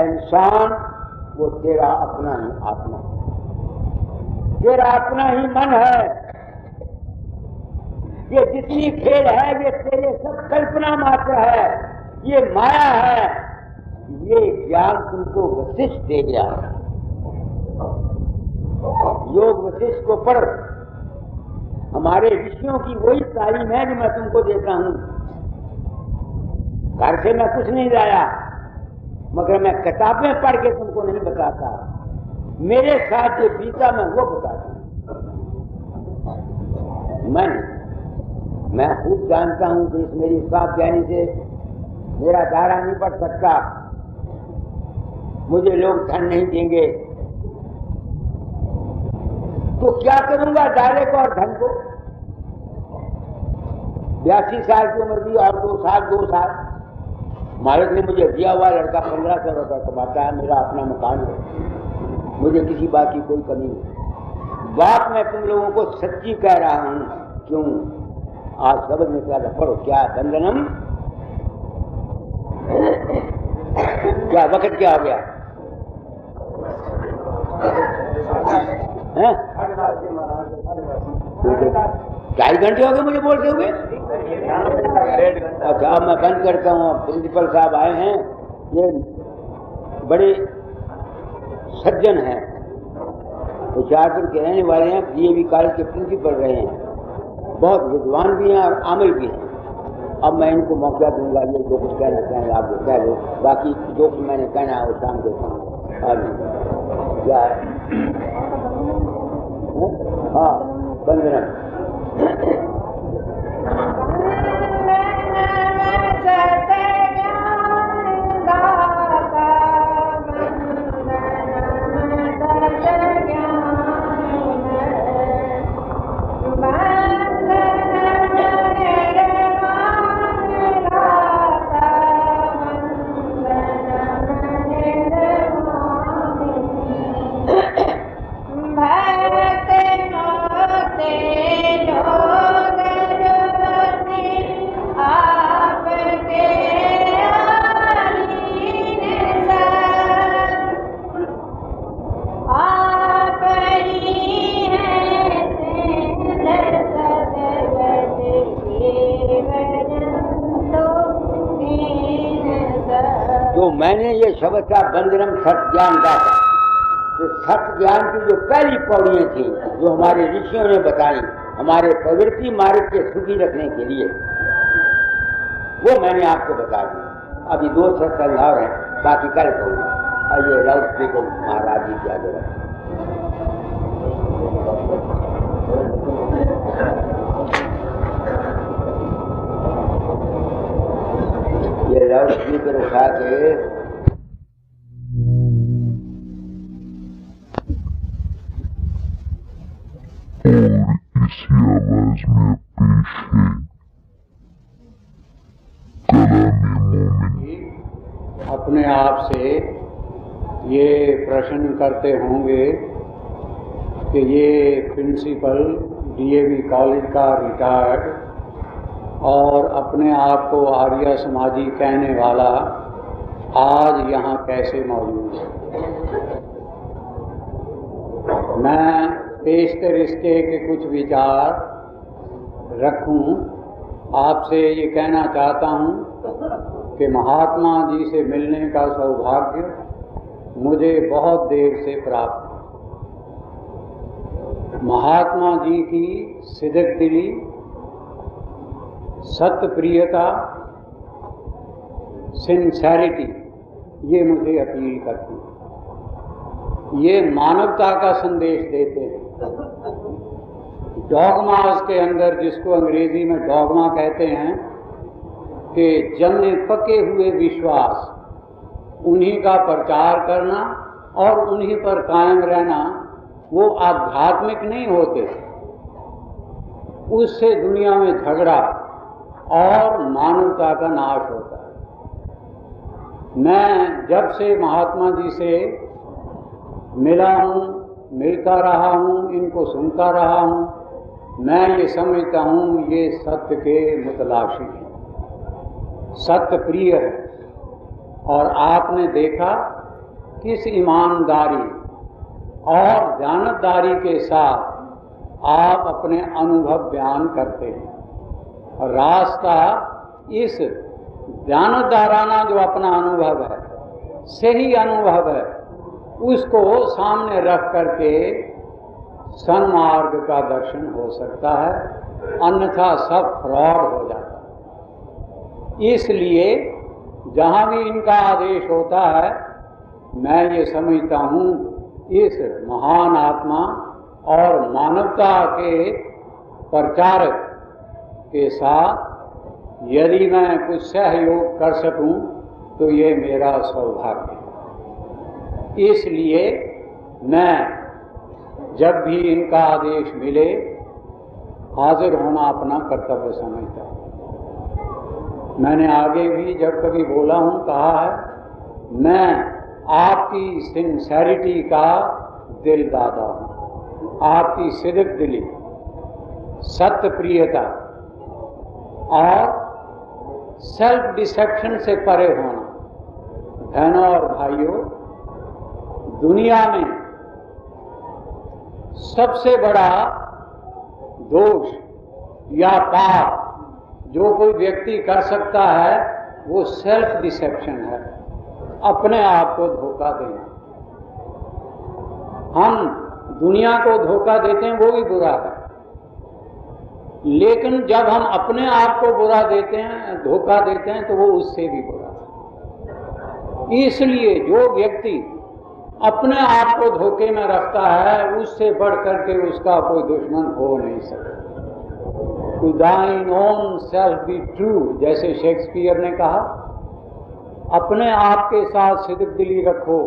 इंसान, वो तेरा अपना ही आत्मा, तेरा अपना ही मन है। ये जितनी खेल है ये तेरे सब कल्पना मात्र है, ये माया है। ये ज्ञान तुमको वशिष्ठ दे गया। योग वशिष्ठ को पढ़, हमारे ऋषियों की वही तालीम है जो मैं तुमको देता हूं। घर से मैं कुछ नहीं लाया, मगर मैं किताबें पढ़ के तुमको नहीं बताता, मेरे साथ जो बीता मैं वो बताता हूं। मैं खूब जानता हूं कि इस मेरी साफ ज्ञानी से मेरा दायरा नहीं बढ़ सकता, मुझे लोग धन नहीं देंगे, तो क्या करूंगा दायरे को और धन को? 82 साल की उम्र भी और 2 साल मालिक ने मुझे दिया हुआ लड़का 1500 रुपया कमाता है, मेरा अपना मकान है, मुझे किसी बात की कोई कमी नहीं। बात मैं तुम लोगों को सच्ची कह रहा हूं। क्यों? आज शब्द में क्या पढ़ो, क्या बंधनम, क्या वक्त क्या हो गया है? 2.5 घंटे हो गए मुझे बोलते हुए। अच्छा अब मैं बंद करता हूँ। प्रिंसिपल साहब आए हैं, ये बड़े सज्जन हैं, होशियारपुर के रहने वाले हैं, डीएवी कॉलेज के प्रिंसिपल रहे हैं, बहुत विद्वान भी हैं और आमिल भी हैं। अब मैं इनको मौका दूंगा, ये जो कुछ कहना चाहें आप वो कह लो, बाकी जो कुछ मैंने कहना है वो शाम को क्या है? हाँ बंदना शब्द था बंदरम सत ज्ञान दाता। तो सत ज्ञान की जो पहली पौड़ियां थी जो हमारे ऋषियों ने बताई हमारे प्रवृत्ति मार्ग के सुखी रखने के लिए, वो मैंने आपको बता दी। अभी 2 सत्संग और हैं, बाकी कल कहूँगा। और ये लाउड स्पीकर महाराज जी क्या जरूरत है। ये लाउड स्पीकर उठा के इसी आवाज में पेश है कलाम-ए मोमिन। अपने आप से ये प्रश्न करते होंगे कि ये प्रिंसिपल डीएवी कॉलेज का रिटायर्ड और अपने आप को आर्य समाजी कहने वाला आज यहाँ कैसे मौजूद है। मैं पेशतर इसके के कुछ विचार रखूं, आपसे ये कहना चाहता हूं कि महात्मा जी से मिलने का सौभाग्य मुझे बहुत देर से प्राप्त है। महात्मा जी की सिद्ध दिली, सत्य प्रियता, सिंसेरिटी, ये मुझे अपील करती है। ये मानवता का संदेश देते हैं। डॉगमास के अंदर, जिसको अंग्रेजी में डॉगमा कहते हैं, कि जमे पके हुए विश्वास, उन्हीं का प्रचार करना और उन्हीं पर कायम रहना, वो आध्यात्मिक नहीं होते। उससे दुनिया में झगड़ा और मानवता का नाश होता है। मैं जब से महात्मा जी से मिला हूँ, मिलता रहा हूँ, इनको सुनता रहा हूँ, मैं ये समझता हूँ ये सत्य के मुतलाशी हैं, सत्य प्रिय है। और आपने देखा किस ईमानदारी और जानतदारी के साथ आप अपने अनुभव बयान करते हैं। और रास्ता इस जानतदाराना जो अपना अनुभव है, सही अनुभव है, उसको सामने रख करके सन्मार्ग का दर्शन हो सकता है, अन्यथा सब फ्रॉड हो जाता है। इसलिए जहाँ भी इनका आदेश होता है, मैं ये समझता हूँ इस महान आत्मा और मानवता के प्रचारक के साथ यदि मैं कुछ सहयोग कर सकूं तो ये मेरा सौभाग्य है। इसलिए मैं जब भी इनका आदेश मिले हाजिर होना अपना कर्तव्य समझता हूँ। मैंने आगे भी जब कभी बोला हूँ, कहा है मैं आपकी सिंसेरिटी का दिल दादा हूँ, आपकी सिद्ध दिली, सत्य प्रियता और सेल्फ डिसेप्शन से परे होना। बहनों और भाइयों, दुनिया में सबसे बड़ा दोष या पाप जो कोई व्यक्ति कर सकता है वो सेल्फ डिसेप्शन है, अपने आप को धोखा देना। हम दुनिया को धोखा देते हैं वो भी बुरा है, लेकिन जब हम अपने आप को बुरा देते हैं, धोखा देते हैं, तो वो उससे भी बुरा है। इसलिए जो व्यक्ति अपने आप को धोखे में रखता है, उससे बढ़ करके उसका कोई दुश्मन हो नहीं सकता। To thine own self be true, जैसे शेक्सपियर ने कहा, अपने आप के साथ सिद्ध दिली रखो।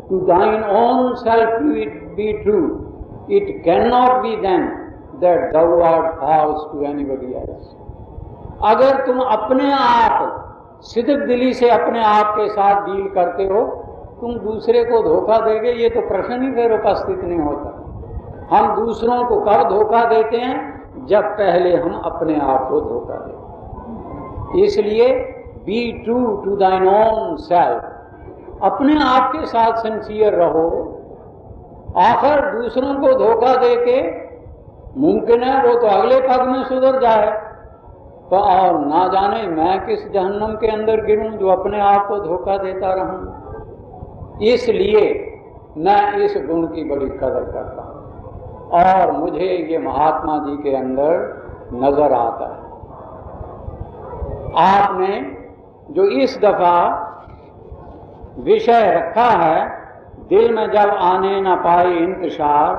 To thine own self be true, it can not be then that thou art false to anybody else। अगर तुम अपने आप सिद्ध दिली से अपने आप के साथ डील करते हो, तुम दूसरे को धोखा देंगे, ये तो प्रश्न ही फिर उपस्थित नहीं होता। हम दूसरों को कब धोखा देते हैं? जब पहले हम अपने आप को धोखा देते। इसलिए be true to thine own self, अपने आप के साथ सिंसियर रहो। आखिर दूसरों को धोखा देके मुमकिन है वो तो अगले पग में सुधर जाए, और ना जाने मैं किस जहन्नम के अंदर गिरूं जो अपने आप को धोखा देता रहूं। इसलिए मैं इस गुण की बड़ी कदर करता हूं और मुझे ये महात्मा जी के अंदर नजर आता है। आपने जो इस दफा विषय रखा है, दिल में जब आने न पाए इंतशार,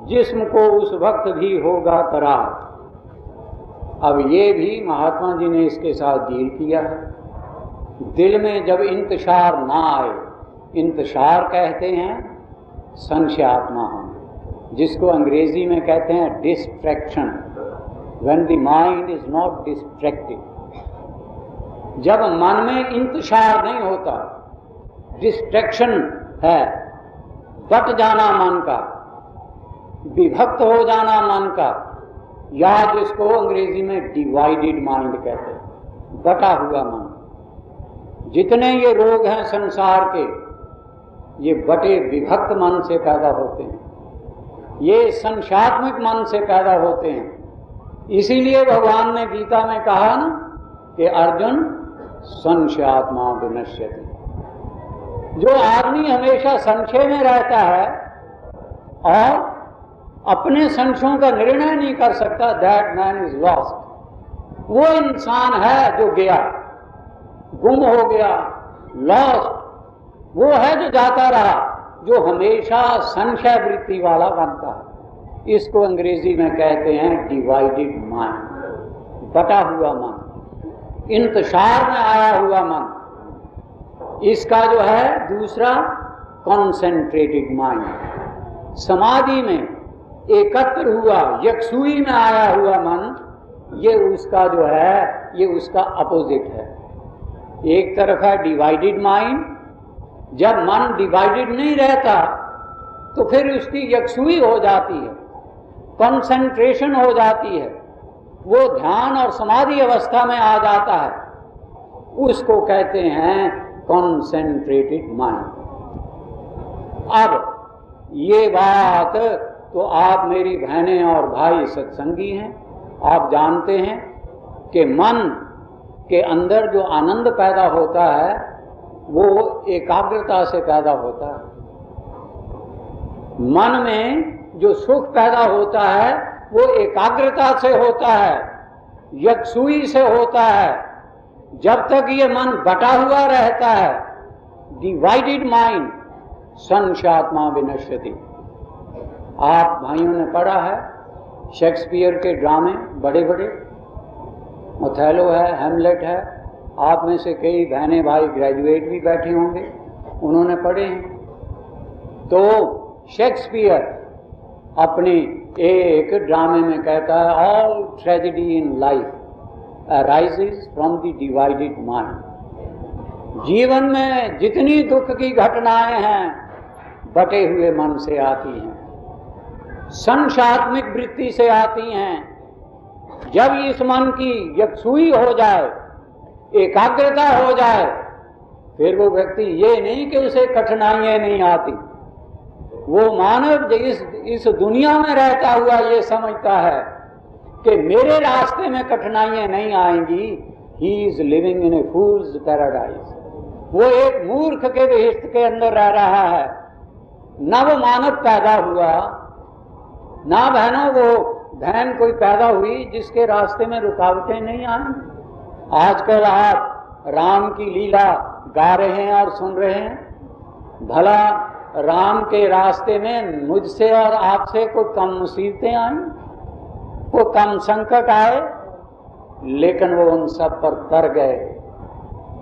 जिस्म को उस वक्त भी होगा करार। अब ये भी महात्मा जी ने इसके साथ डील किया है। दिल में जब इंतशार ना आए, इंतशार कहते हैं संशयात्मा होना, जिसको अंग्रेजी में कहते हैं distraction, when the mind is not distracted. जब मन में इंतशार नहीं होता, डिस्ट्रैक्शन है, बट जाना मन का, विभक्त हो जाना मन का, या जिसको अंग्रेजी में डिवाइडेड माइंड कहते हैं, बटा हुआ मन। जितने ये रोग हैं संसार के, ये बटे विभक्त मन से पैदा होते हैं, ये संशयात्मक मन से पैदा होते हैं। इसीलिए भगवान ने गीता में कहा ना कि अर्जुन संशयात्मा विनश्यति। जो आदमी हमेशा संशय में रहता है और अपने संशयों का निर्णय नहीं कर सकता, दैट मैन इज लॉस्ट। वो इंसान है जो गया, गुम हो गया, लॉस्ट। वो है जो जाता रहा, जो हमेशा संशय वृत्ति वाला बनता है। इसको अंग्रेजी में कहते हैं डिवाइडेड माइंड, बटा हुआ मन, इंतशार में आया हुआ मन। इसका जो है दूसरा कॉन्सेंट्रेटेड माइंड, समाधि में एकत्र हुआ, यकसुई में आया हुआ मन, ये उसका जो है, ये उसका अपोजिट है। एक तरफ है डिवाइडेड माइंड। जब मन डिवाइडेड नहीं रहता तो फिर उसकी यकसुई हो जाती है, कंसंट्रेशन हो जाती है, वो ध्यान और समाधि अवस्था में आ जाता है। उसको कहते हैं कॉन्सेंट्रेटेड माइंड। अब ये बात तो आप मेरी बहनें और भाई सत्संगी हैं, आप जानते हैं कि मन के अंदर जो आनंद पैदा होता है वो एकाग्रता से पैदा होता है। मन में जो सुख पैदा होता है वो एकाग्रता से होता है, यकसुई से होता है। जब तक ये मन बटा हुआ रहता है, डिवाइडेड माइंड, संशयात्मा विनश्यति। आप भाइयों ने पढ़ा है शेक्सपियर के ड्रामे बड़े बड़े, ओथेलो है, हैमलेट है। आप में से कई बहनें भाई ग्रेजुएट भी बैठे होंगे, उन्होंने पढ़े हैं। तो शेक्सपियर अपने एक ड्रामे में कहता है all tragedy in life arises from the divided mind. जीवन में जितनी दुख की घटनाएं हैं बटे हुए मन से आती हैं, संशयात्मक वृत्ति से आती हैं। जब इस मन की यकसुई हो जाए, एकाग्रता हो जाए, फिर वो व्यक्ति ये नहीं कि उसे कठिनाइयां नहीं आती। वो मानव इस दुनिया में रहता हुआ ये समझता है कि मेरे रास्ते में कठिनाइयां नहीं आएंगी। He is living in A fools paradise. वो एक मूर्ख के बेहिश्त के अंदर रह रहा है। न वो मानव पैदा हुआ, ना बहनों वो बहन कोई पैदा हुई जिसके रास्ते में रुकावटें नहीं आएंगी। आजकल आप राम की लीला गा रहे हैं और सुन रहे हैं। भला राम के रास्ते में मुझसे और आपसे कोई कम मुसीबतें आए, कोई कम संकट आए? लेकिन वो उन सब पर तर गए।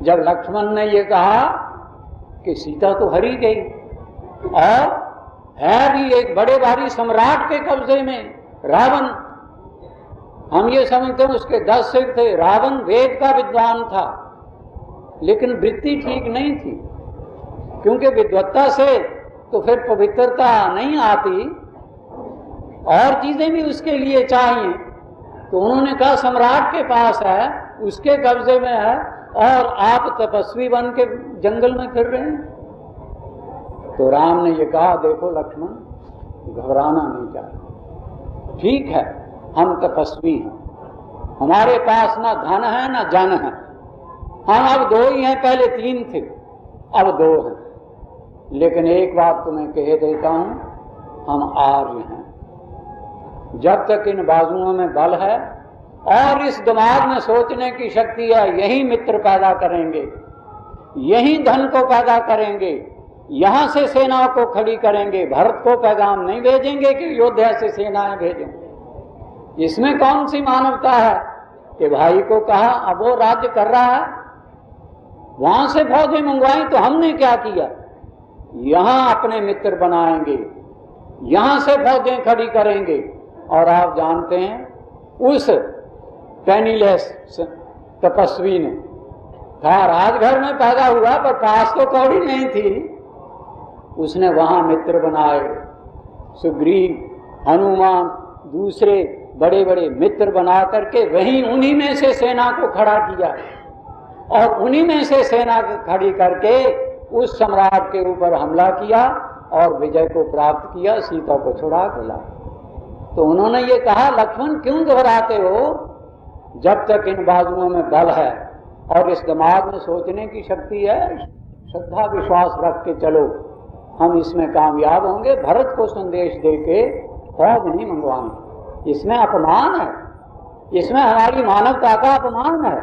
जब लक्ष्मण ने ये कहा कि सीता तो हरी गई और है भी एक बड़े भारी सम्राट के कब्जे में, रावण। हम ये समझते हैं उसके 10 सिर थे। रावण वेद का विद्वान था, लेकिन वृत्ति ठीक नहीं थी, क्योंकि विद्वत्ता से तो फिर पवित्रता नहीं आती, और चीजें भी उसके लिए चाहिए। तो उन्होंने कहा सम्राट के पास है, उसके कब्जे में है, और आप तपस्वी बन के जंगल में फिर रहे हैं। तो राम ने ये कहा, देखो लक्ष्मण, घबराना नहीं चाहिए। ठीक है, हम तपस्वी हैं, हमारे पास ना धन है ना जन है, हम अब 2 ही हैं, पहले 3 थे, अब 2 हैं। लेकिन एक बात तुम्हें कह देता हूं, हम आर्य हैं। जब तक इन बाजुओं में बल है और इस दिमाग में सोचने की शक्ति है, यही मित्र पैदा करेंगे, यही धन को पैदा करेंगे, यहां से सेनाओं को खड़ी करेंगे। भरत को पैगाम नहीं भेजेंगे कि अयोध्या से सेनाएं भेजेंगे। इसमें कौन सी मानवता है कि भाई को कहा, अब वो राज्य कर रहा है, वहां से फौजें मंगवाई तो हमने क्या किया, यहां अपने मित्र बनाएंगे, यहां से फौजें खड़ी करेंगे। और आप जानते हैं उस पेनीलेस तपस्वी ने था, राजघर में पैदा हुआ पर पास तो कौड़ी नहीं थी, उसने वहां मित्र बनाए, सुग्रीव, हनुमान, दूसरे बड़े बड़े मित्र बना करके वहीं उन्हीं में से सेना को खड़ा किया और उन्हीं में से सेना खड़ी करके उस सम्राट के ऊपर हमला किया और विजय को प्राप्त किया, सीता को छुड़ा के लाया। तो उन्होंने ये कहा, लक्ष्मण क्यों घबराते हो, जब तक इन बाजुओं में बल है और इस दिमाग में सोचने की शक्ति है, श्रद्धा विश्वास रख के चलो, हम इसमें कामयाब होंगे। भरत को संदेश देके फौज नहीं मंगवाएंगे, इसमें अपमान है, इसमें हमारी मानवता का अपमान है।